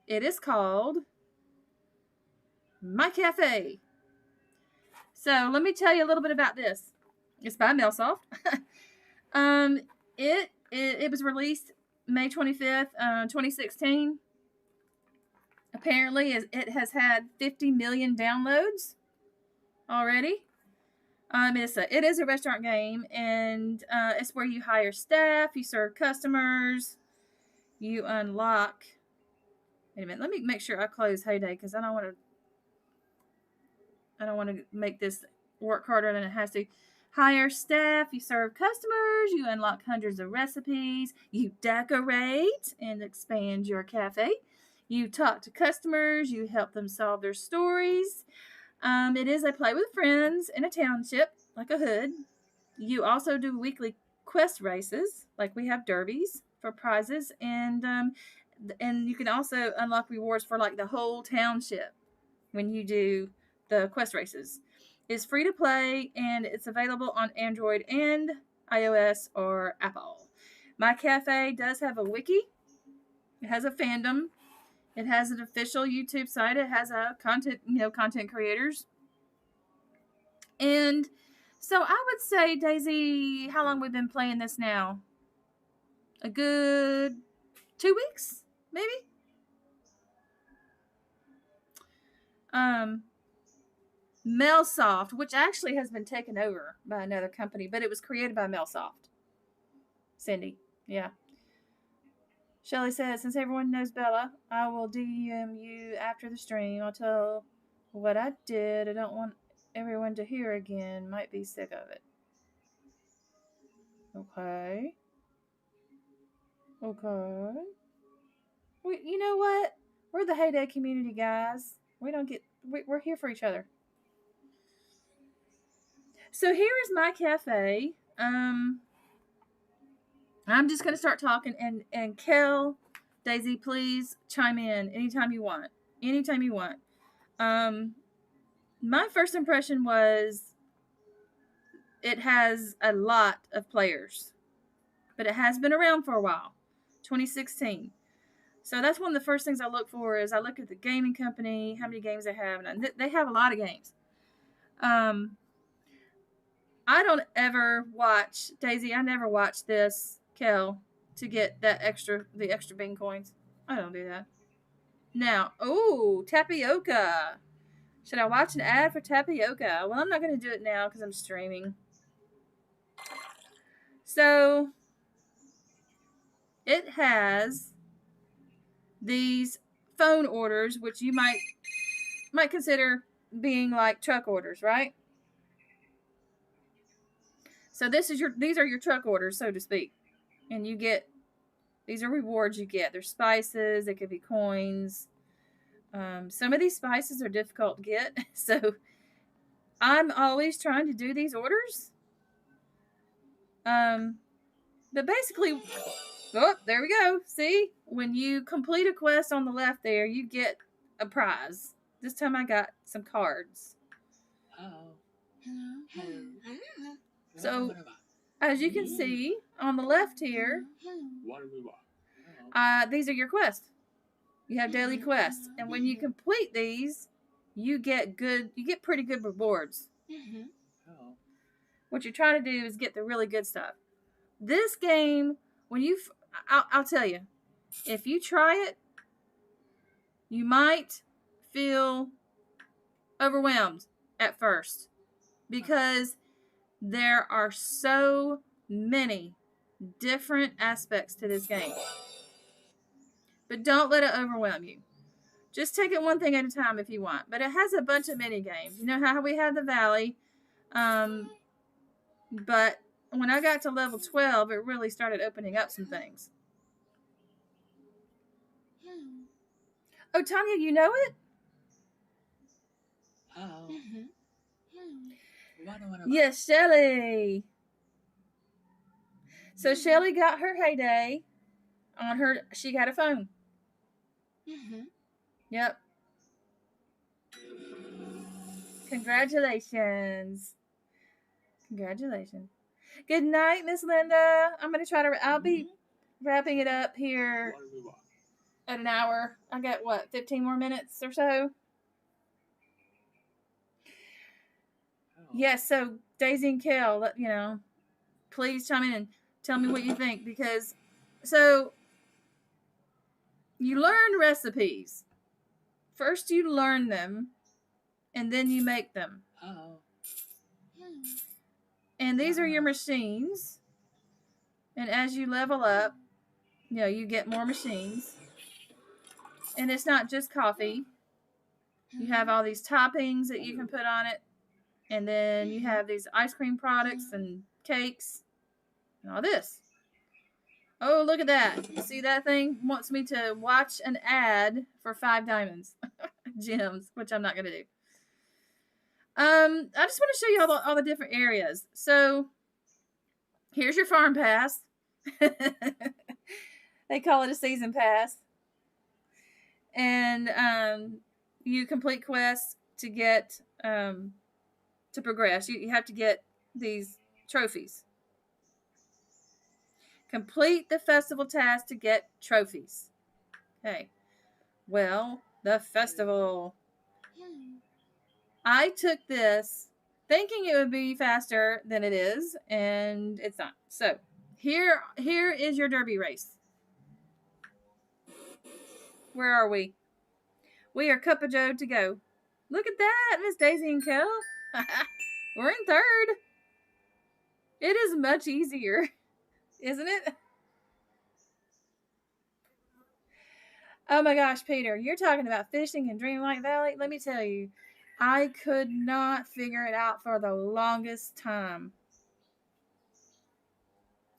it is called My Cafe. So let me tell you a little bit about this. It's by Melsoft. It was released May 25th, 2016. Apparently, it has had 50 million downloads already. It is a restaurant game, and it's where you hire staff, you serve customers, you unlock. Wait a minute, let me make sure I close Heyday because I don't want to make this work harder than it has to. Hire staff, you serve customers, you unlock hundreds of recipes, you decorate and expand your cafe, you talk to customers, you help them solve their stories. It is a play with friends in a township, like a hood. You also do weekly quest races, like we have derbies for prizes, and you can also unlock rewards for like the whole township when you do the quest races. It's free to play, and it's available on Android and iOS or Apple. My Cafe does have a wiki. It has a fandom. It has an official YouTube site. It has a content creators. And so I would say, Daisy, how long we've been playing this now? A good 2 weeks, maybe? Melsoft, which actually has been taken over by another company, but it was created by Melsoft. Cindy, yeah. Shelly says, since everyone knows Bella, I will DM you after the stream. I'll tell what I did. I don't want everyone to hear again. Might be sick of it. Okay. You know what? We're the Heyday community, guys. We're here for each other. So here is my cafe. I'm just going to start talking, and Kel, Daisy, please chime in anytime you want. Anytime you want. My first impression was it has a lot of players, but it has been around for a while. 2016. So that's one of the first things I look for is I look at the gaming company, how many games they have, and they have a lot of games. I don't ever watch, Daisy, I never watch this, Kel, to get the extra bean coins. I don't do that. Now, tapioca. Should I watch an ad for tapioca? Well, I'm not going to do it now because I'm streaming. So, it has these phone orders, which you might consider being like truck orders, right? So these are your truck orders, so to speak. And these are rewards you get. They're spices, they could be coins. Some of these spices are difficult to get, so I'm always trying to do these orders. But basically, there we go. See, when you complete a quest on the left there, you get a prize. This time I got some cards. So, as you can see on the left here, these are your quests. You have daily quests, and when you complete these, you get pretty good rewards. What you're trying to do is get the really good stuff. This game, I'll tell you, if you try it, you might feel overwhelmed at first because there are so many different aspects to this game. But don't let it overwhelm you. Just take it one thing at a time if you want. But it has a bunch of mini games. You know how we have the Valley? But when I got to level 12, it really started opening up some things. Oh, Tanya, you know it? Oh. Yes, Shelly. So Shelly got her heyday on her. She got a phone. Yep. Congratulations. Congratulations. Good night, Miss Linda. I'm gonna try to. I'll be wrapping it up here at an hour. I got what, 15 more minutes or so. Yes. So Daisy and Kel, please chime in and tell me what you think, because so you learn recipes. First you learn them and then you make them. And these are your machines. And as you level up, you get more machines. And it's not just coffee. You have all these toppings that you can put on it. And then you have these ice cream products and cakes and all this. Oh, look at that. See, that thing wants me to watch an ad for 5 diamonds. Gems, which I'm not going to do. I just want to show you all the different areas. So, here's your farm pass. They call it a season pass. And you complete quests to get, to progress. You have to get these trophies. Complete the festival task to get trophies. Okay. Well, the festival. I took this thinking it would be faster than it is, and it's not. So, here is your derby race. Where are we? We are Cup of Joe to go. Look at that, Miss Daisy and Kel. We're in third. It is much easier, isn't it? Oh my gosh, Peter, you're talking about fishing in Dreamlight Valley. Let me tell you, I could not figure it out for the longest time.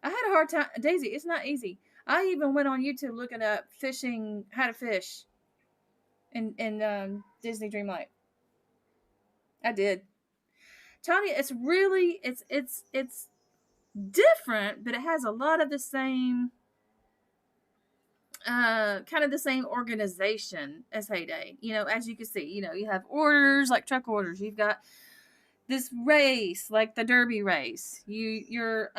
I had a hard time. Daisy, it's not easy. I even went on YouTube looking up fishing, how to fish in Disney Dreamlight. I did. Tanya, it's really it's different, but it has a lot of the same kind of the same organization as Heyday. As you can see, you have orders like truck orders. You've got this race like the Derby race. You're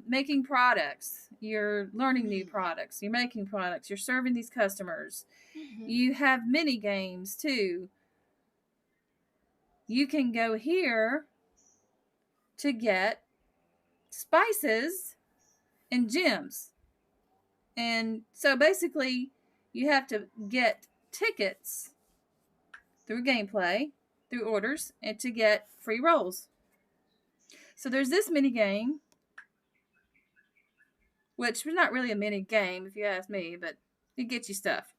making products. You're learning new products. You're making products. You're serving these customers. You have mini games too. You can go here to get spices and gems. And so basically, you have to get tickets through gameplay, through orders, and to get free rolls. So there's this mini game, which was not really a mini game if you ask me, but it gets you stuff.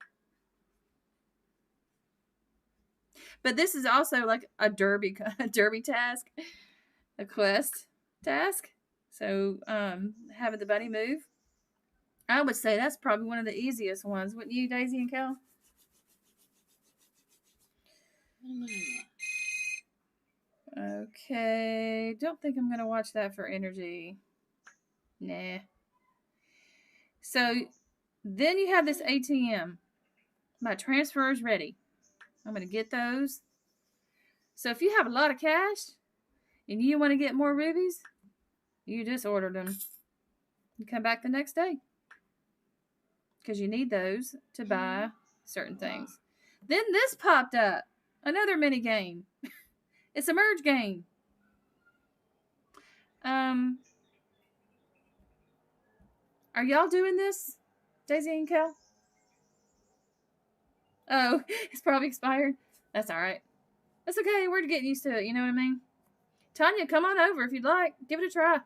But this is also like a derby task, a quest task. So having the bunny move, I would say that's probably one of the easiest ones, wouldn't you, Daisy and Kel? Okay, don't think I'm gonna watch that for energy. Nah. So then you have this ATM. My transfer is ready. I'm gonna get those. So if you have a lot of cash and you want to get more rubies, you just order them. You come back the next day because you need those to buy certain things. Then this popped up. Another mini game. It's a merge game. Are y'all doing this, Daisy and Kel? Oh, it's probably expired. That's all right. That's okay. We're getting used to it. You know what I mean? Tanya, come on over if you'd like. Give it a try. I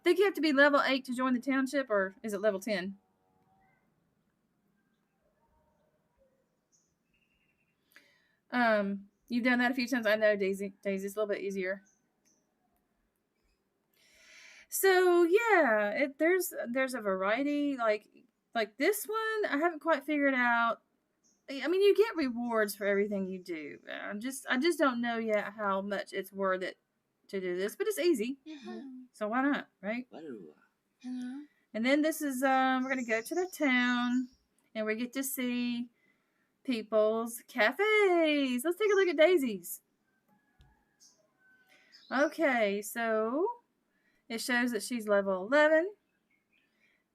think you have to be level 8 to join the township, or is it level 10? You've done that a few times. I know, Daisy. Daisy's a little bit easier. So yeah, there's a variety. Like this one, I haven't quite figured out I mean, you get rewards for everything you do. I just don't know yet how much it's worth it to do this, but it's easy. So why not, right? And then this is we're gonna go to the town, and we get to see people's cafes. Let's take a look at Daisy's. Okay, so it shows that she's level 11,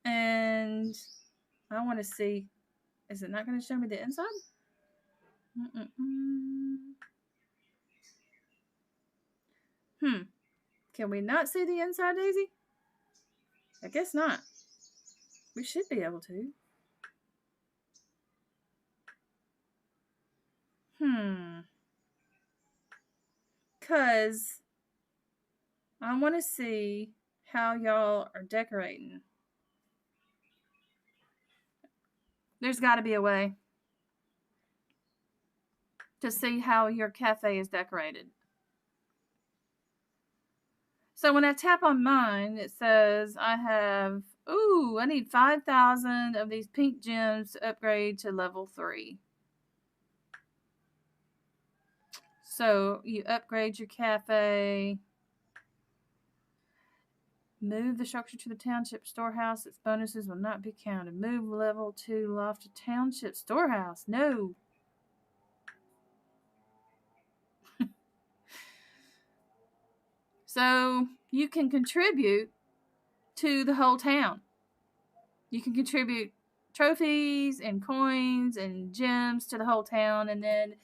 and I want to see. Is it not going to show me the inside? Can we not see the inside, Daisy? I guess not. We should be able to. Because I want to see how y'all are decorating. There's got to be a way to see how your cafe is decorated. So when I tap on mine, it says I have, I need 5,000 of these pink gems to upgrade to level 3. So you upgrade your cafe. Move the structure to the township storehouse. Its bonuses will not be counted. Move level 2 loft to township storehouse. No. So you can contribute to the whole town. You can contribute trophies and coins and gems to the whole town, and then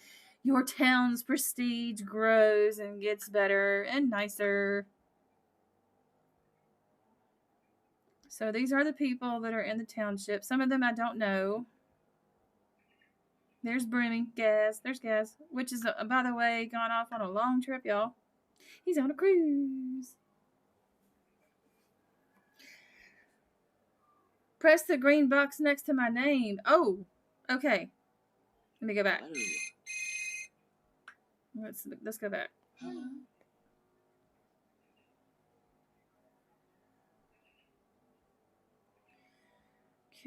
your town's prestige grows and gets better and nicer. So these are the people that are in the township. Some of them I don't know. There's Bremy, Gaz. There's Gaz, which is, by the way, gone off on a long trip, y'all. He's on a cruise. Press the green box next to my name. Oh, okay. Let me go back. Let's go back.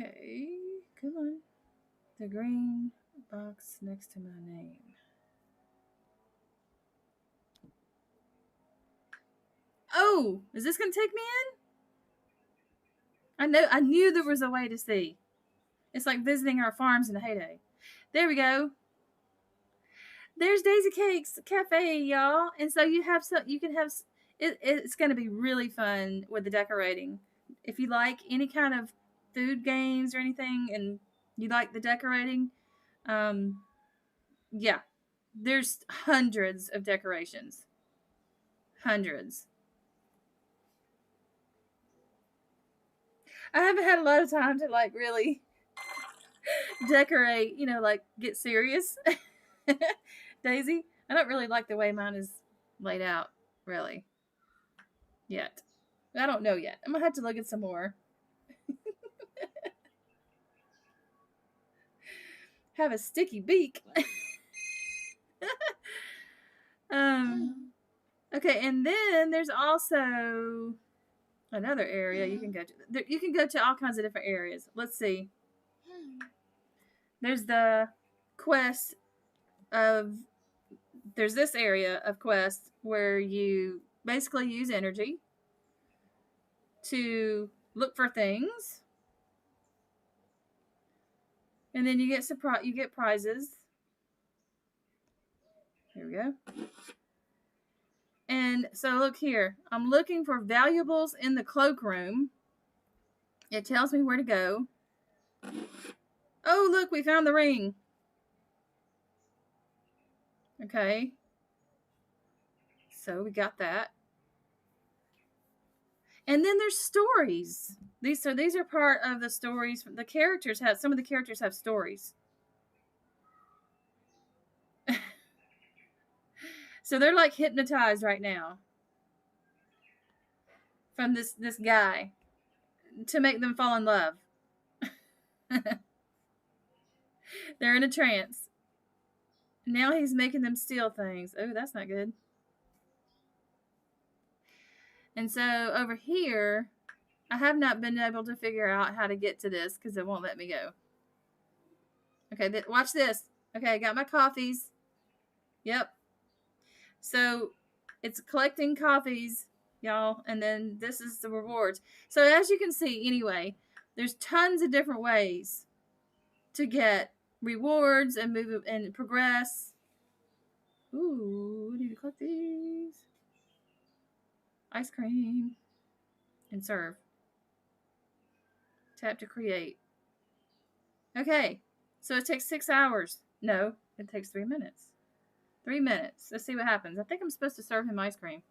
Okay, come on. The green box next to my name. Oh, is this gonna take me in? I knew there was a way to see. It's like visiting our farms in a heyday. There we go. There's Daisy Cake's Cafe, y'all. And so you can have it's going to be really fun with the decorating. If you like any kind of food games or anything and you like the decorating, yeah. There's hundreds of decorations. Hundreds. I haven't had a lot of time to like really decorate, like get serious. Daisy, I don't really like the way mine is laid out, really. Yet. I don't know yet. I'm going to have to look at some more. Have a sticky beak. Okay, and then there's also another area you can go to. You can go to all kinds of different areas. Let's see. There's the quest of... There's this area of quest where you basically use energy to look for things. And then you get prizes. Here we go. And so look here. I'm looking for valuables in the cloakroom. It tells me where to go. Oh, look, we found the ring. Okay. So we got that. And then there's stories. These are part of the stories. Some of the characters have stories. So they're like hypnotized right now from this guy to make them fall in love. They're in a trance. Now he's making them steal things. Oh, that's not good. And so over here, I have not been able to figure out how to get to this because it won't let me go. Okay, watch this. Okay, I got my coffees. Yep. So it's collecting coffees, y'all, and then this is the rewards. So as you can see, anyway, there's tons of different ways to get rewards and move and progress. Ooh, I need to collect these. Ice cream and serve. Tap to create. Okay, so it takes 6 hours. No, it takes 3 minutes. 3 minutes. Let's see what happens. I think I'm supposed to serve him ice cream.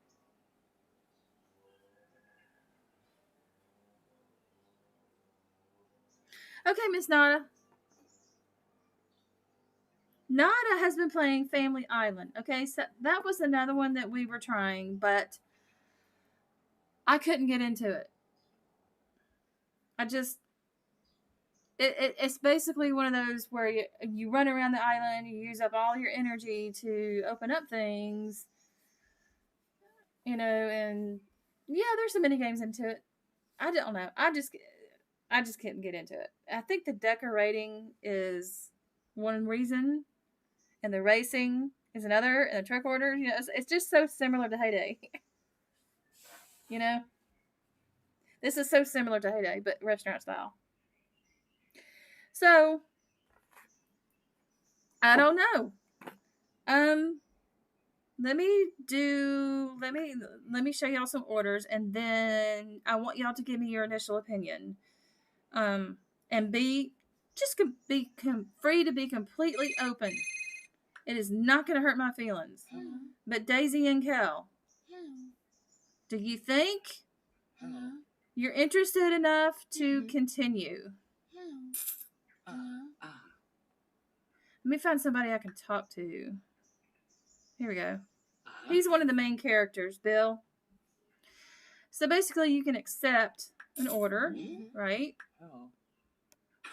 Okay, Miss Nada. Nada has been playing Family Island. Okay, so that was another one that we were trying, but I couldn't get into it. I just, it's basically one of those where you run around the island, you use up all your energy to open up things, you know, and yeah, there's some mini games into it. I don't know. I just couldn't get into it. I think the decorating is one reason, and the racing is another, and the trick order. You know, it's just so similar to Heyday. You know, this is so similar to Heyday, but restaurant style. So I don't know. Let me show y'all some orders, and then I want y'all to give me your initial opinion. And be free to be completely open. It is not going to hurt my feelings. But Daisy and Kel, do you think you're interested enough to continue? Let me find somebody I can talk to. Here we go. He's one of the main characters, Bill. So basically, you can accept an order, right?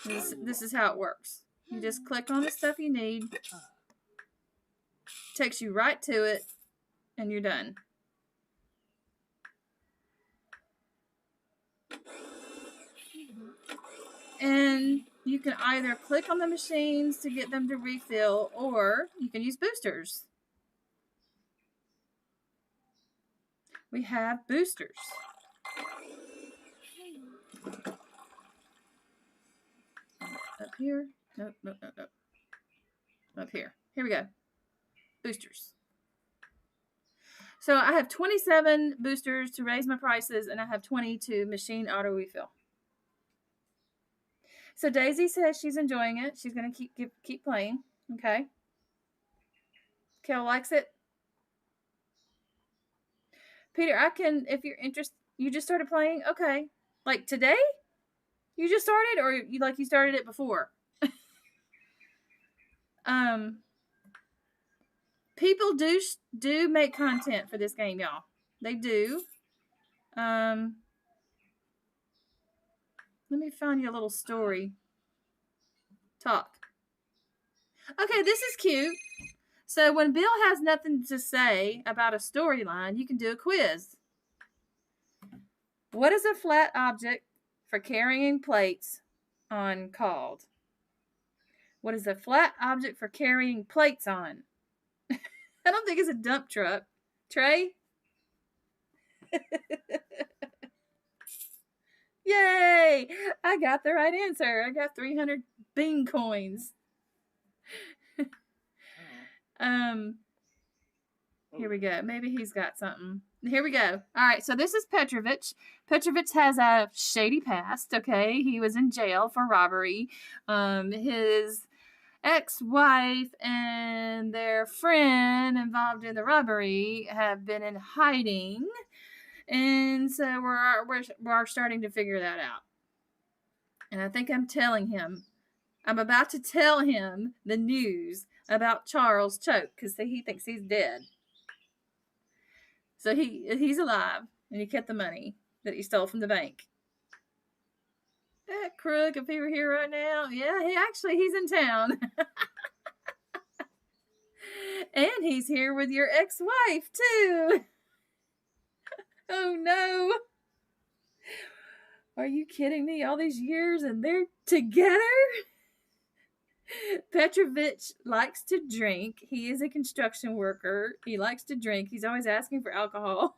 This is how it works. You just click on the stuff you need, takes you right to it, and you're done. And you can either click on the machines to get them to refill, or you can use boosters. We have boosters. Up here. Nope. Up here. Here we go. Boosters. So I have 27 boosters to raise my prices, and I have 20 to machine auto refill. So Daisy says she's enjoying it. She's going to keep playing. Okay. Kel likes it. Peter, if you're interested, you just started playing? Okay. Like today? You just started, or you started it before? People do make content for this game, y'all. They do. Let me find you a little story. Talk. Okay, this is cute. So when Bill has nothing to say about a storyline, you can do a quiz. What is a flat object for carrying plates on called? What is a flat object for carrying plates on? I don't think it's a dump truck. Trey? Yay! I got the right answer. I got 300 bean coins. Here we go. Maybe he's got something. Here we go. All right, so this is Petrovich. Petrovich has a shady past, okay? He was in jail for robbery. His ex-wife and their friend involved in the robbery have been in hiding. And so we're starting to figure that out. And I think I'm about to tell him the news about Charles Choke, because he thinks he's dead. So he's alive, and he kept the money that he stole from the bank. That crook, if he were here right now, yeah, he's in town. And he's here with your ex-wife, too. Oh, no. Are you kidding me? All these years, and they're together? Petrovich likes to drink. He is a construction worker. He likes to drink. He's always asking for alcohol.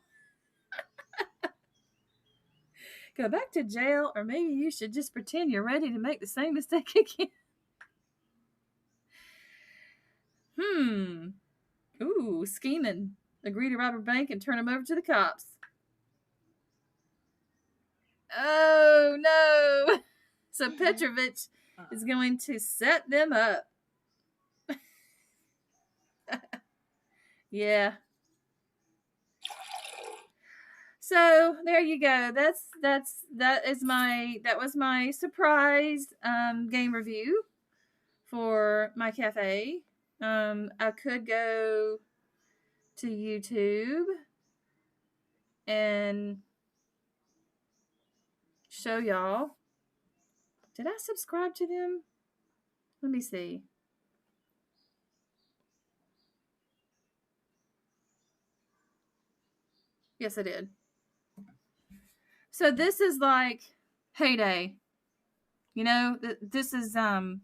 Go back to jail, or maybe you should just pretend you're ready to make the same mistake again. Ooh, scheming. Agree to rob a bank and turn him over to the cops. Oh, no. So Petrovich is going to set them up. Yeah. So there you go. That was my surprise game review for my cafe. I could go to YouTube and show y'all. Did I subscribe to them? Let me see. Yes, I did. So this is like heyday. You know, this is my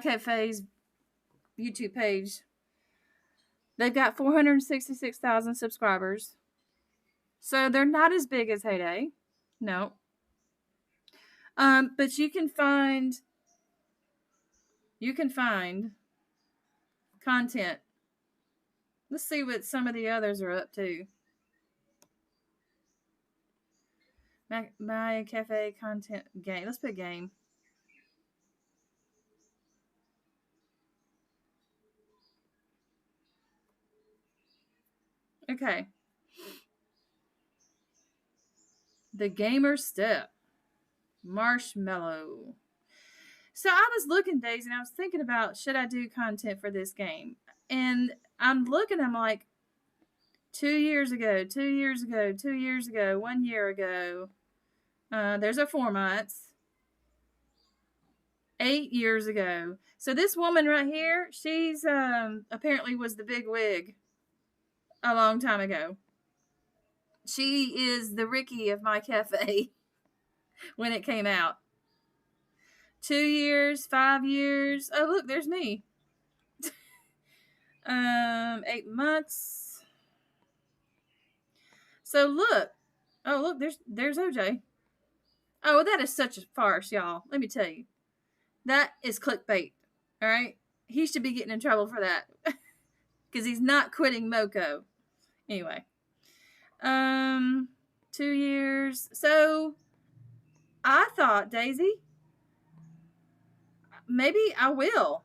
cafe's YouTube page. They've got 466,000 subscribers. So they're not as big as Heyday. No. But you can find content. Let's see what some of the others are up to. My cafe content game. Let's put game. Okay. The Gamer Step. Marshmallow. So I was looking, Daisy, and I was thinking about, should I do content for this game? And I'm looking, I'm like, 2 years ago, 2 years ago, 2 years ago, 1 year ago. There's our 4 months. 8 years ago. So this woman right here, she's apparently was the big wig a long time ago. She is the Ricky of my cafe when it came out. 2 years, 5 years. Oh, look, there's me. 8 months. So look. Oh, look, there's OJ. Oh, that is such a farce, y'all. Let me tell you. That is clickbait. All right? He should be getting in trouble for that. Because he's not quitting Moco. Anyway. 2 years. So, I thought, Daisy, maybe I will.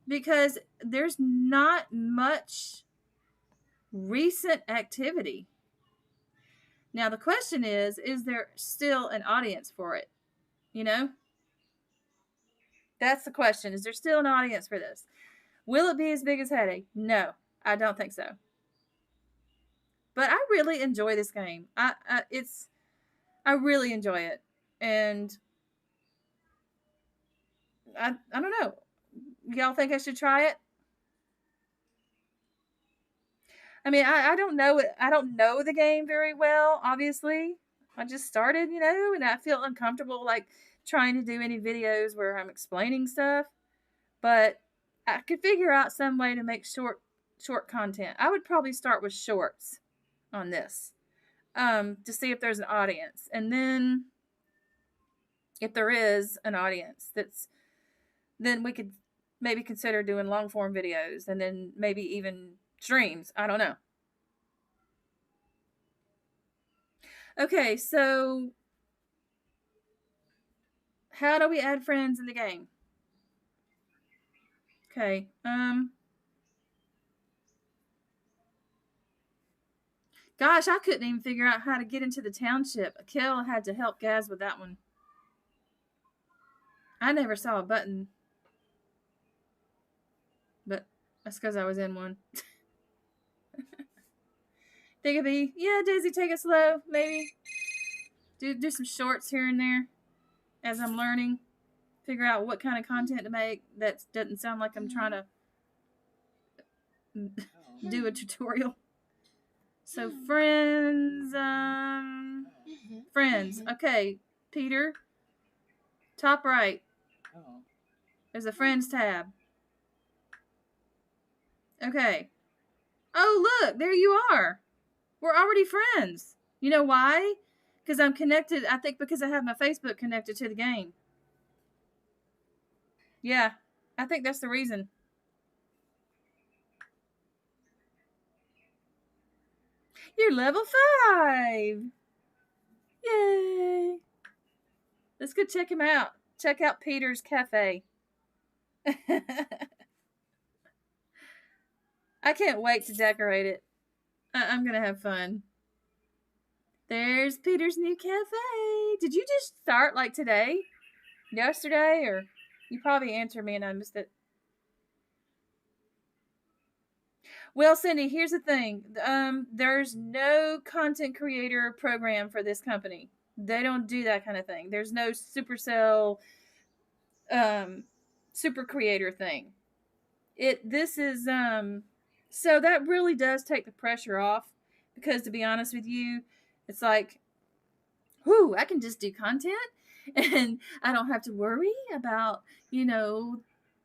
Because there's not much recent activity. Now, the question is there still an audience for it? You know? That's the question. Is there still an audience for this? Will it be as big as Headache? No, I don't think so. But I really enjoy this game. I really enjoy it. And I don't know. Y'all think I should try it? I mean, I don't know it. I don't know the game very well, obviously. I just started, you know, and I feel uncomfortable like trying to do any videos where I'm explaining stuff. But I could figure out some way to make short content. I would probably start with shorts on this. To see if there's an audience. And then if there is an audience, then we could maybe consider doing long form videos and then maybe even streams. I don't know. Okay, so how do we add friends in the game? Okay, gosh, I couldn't even figure out how to get into the township. Kel had to help Gaz with that one. I never saw a button. But that's because I was in one. Think it'd be, yeah, Daisy, take it slow, maybe. Do some shorts here and there as I'm learning. Figure out what kind of content to make that doesn't sound like I'm trying to do a tutorial. So friends, friends. Okay, Peter, top right. There's a friends tab. Okay. Oh, look, there you are. We're already friends. You know why? Because I'm connected. I think because I have my Facebook connected to the game. Yeah, I think that's the reason. You're level 5. Yay. Let's go check him out. Check out Peter's Cafe. I can't wait to decorate it. I'm going to have fun. There's Peter's new cafe. Did you just start like today? Yesterday? Or you probably answered me and I missed it. Well, Cindy, here's the thing. There's no content creator program for this company. They don't do that kind of thing. There's no Supercell super creator thing. This is so that really does take the pressure off, because to be honest with you, it's like, whoo, I can just do content and I don't have to worry about,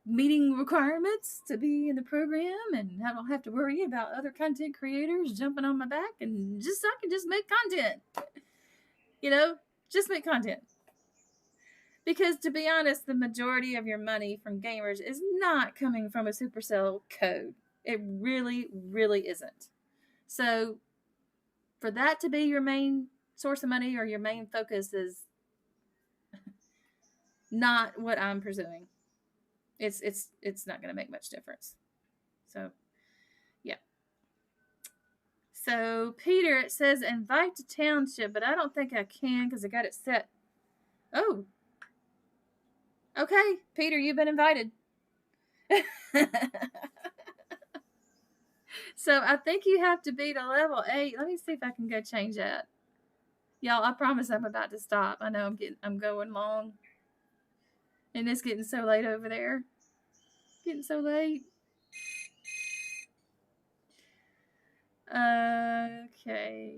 meeting requirements to be in the program, and I don't have to worry about other content creators jumping on my back, and I can just make content. Just make content. Because to be honest, the majority of your money from gamers is not coming from a Supercell code. It really, really isn't. So for that to be your main source of money or your main focus is not what I'm pursuing. It's not going to make much difference. So, yeah. So, Peter, it says invite to township, but I don't think I can because I got it set. Oh. Okay, Peter, you've been invited. So, I think you have to be to level 8. Let me see if I can go change that. Y'all, I promise I'm about to stop. I know I'm going long. And it's getting so late over there. Getting so late. Okay.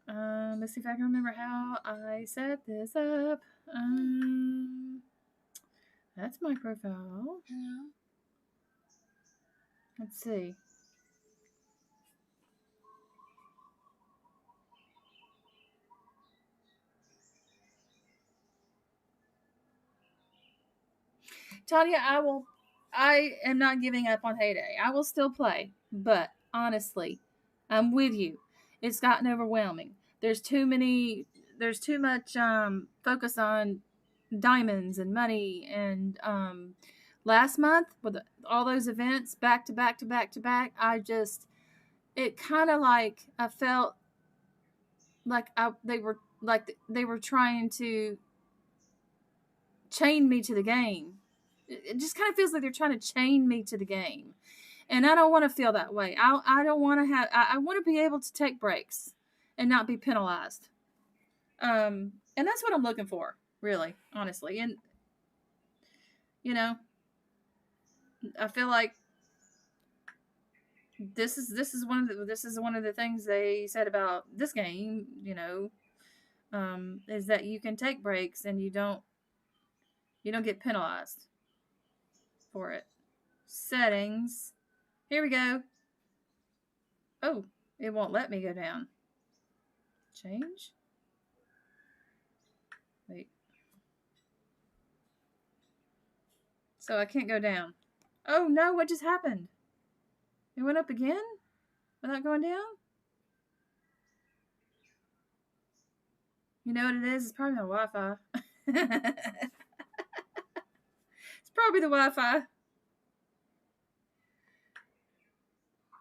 Let's see if I can remember how I set this up. That's my profile. Let's see. Tanya, I am not giving up on Heyday. I will still play, but honestly, I'm with you. It's gotten overwhelming. There's too much focus on diamonds and money, and last month with all those events back to back to back to back, it kind of like I felt like they were trying to chain me to the game. It just kind of feels like they're trying to chain me to the game. And I don't want to feel that way. I don't want to have, I want to be able to take breaks and not be penalized. And that's what I'm looking for, really, honestly. And, I feel like this is one of the things they said about this game, is that you can take breaks and you don't get penalized for it. Settings. Here we go. Oh, it won't let me go down. Change? Wait. So I can't go down. Oh no, what just happened? It went up again? Without going down? You know what it is? It's probably my Wi-Fi. It's probably the Wi-Fi.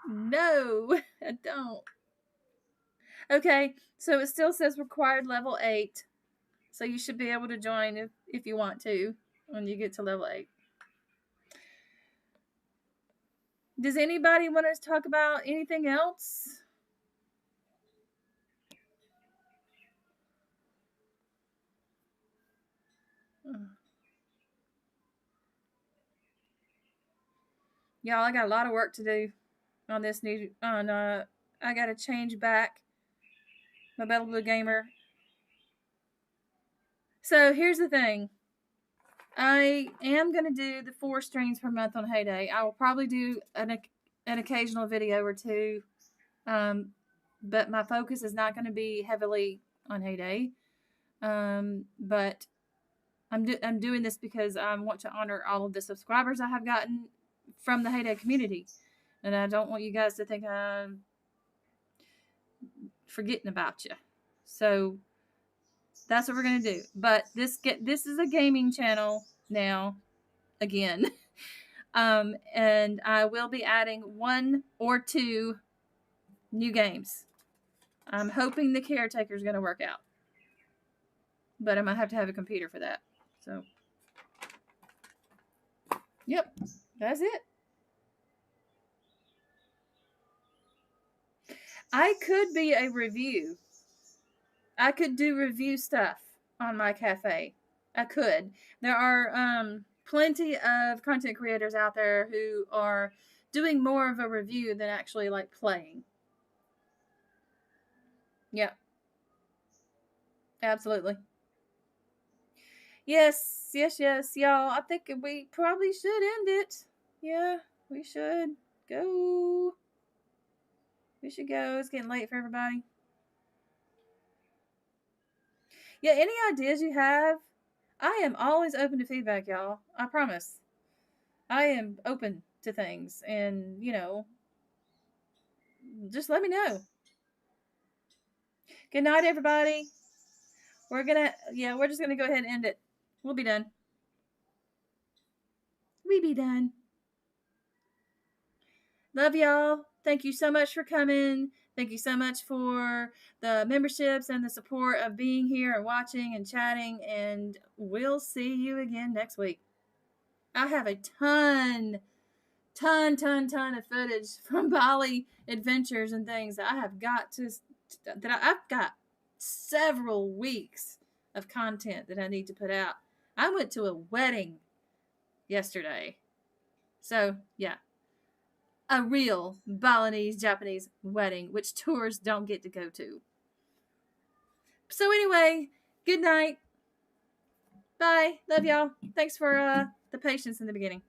No, I don't. Okay, so it still says required level 8. So you should be able to join if you want to when you get to level 8. Does anybody want to talk about anything else? Y'all, I got a lot of work to do on this new I gotta change back my Battle Blue Gamer. So here's the thing. I am going to do the 4 streams per month on Heyday. I will probably do an occasional video or two, but my focus is not going to be heavily on Heyday. But I'm doing this because I want to honor all of the subscribers I have gotten from the Heyday community, and I don't want you guys to think I'm forgetting about you. So that's what we're gonna do. But this is a gaming channel now, again, and I will be adding 1 or 2 new games. I'm hoping the Caretaker is gonna work out, but I might have to have a computer for that. So, yep, that's it. I could be a review. I could do review stuff on my cafe. I could. There are plenty of content creators out there who are doing more of a review than actually like playing. Yeah. Absolutely. Yes, y'all. I think we probably should end it. Yeah, we should go. We should go. It's getting late for everybody. Yeah, any ideas you have? I am always open to feedback, y'all. I promise. I am open to things, and just let me know. Good night, everybody. We're just gonna go ahead and end it. We'll be done. We be done. Love y'all. Thank you so much for coming. Thank you so much for the memberships and the support of being here and watching and chatting. And we'll see you again next week. I have a ton of footage from Bali adventures and things that I have got I've got several weeks of content that I need to put out. I went to a wedding yesterday. So, yeah. A real Balinese Japanese wedding, which tours don't get to go to. So anyway, good night. Bye. Love y'all. Thanks for the patience in the beginning.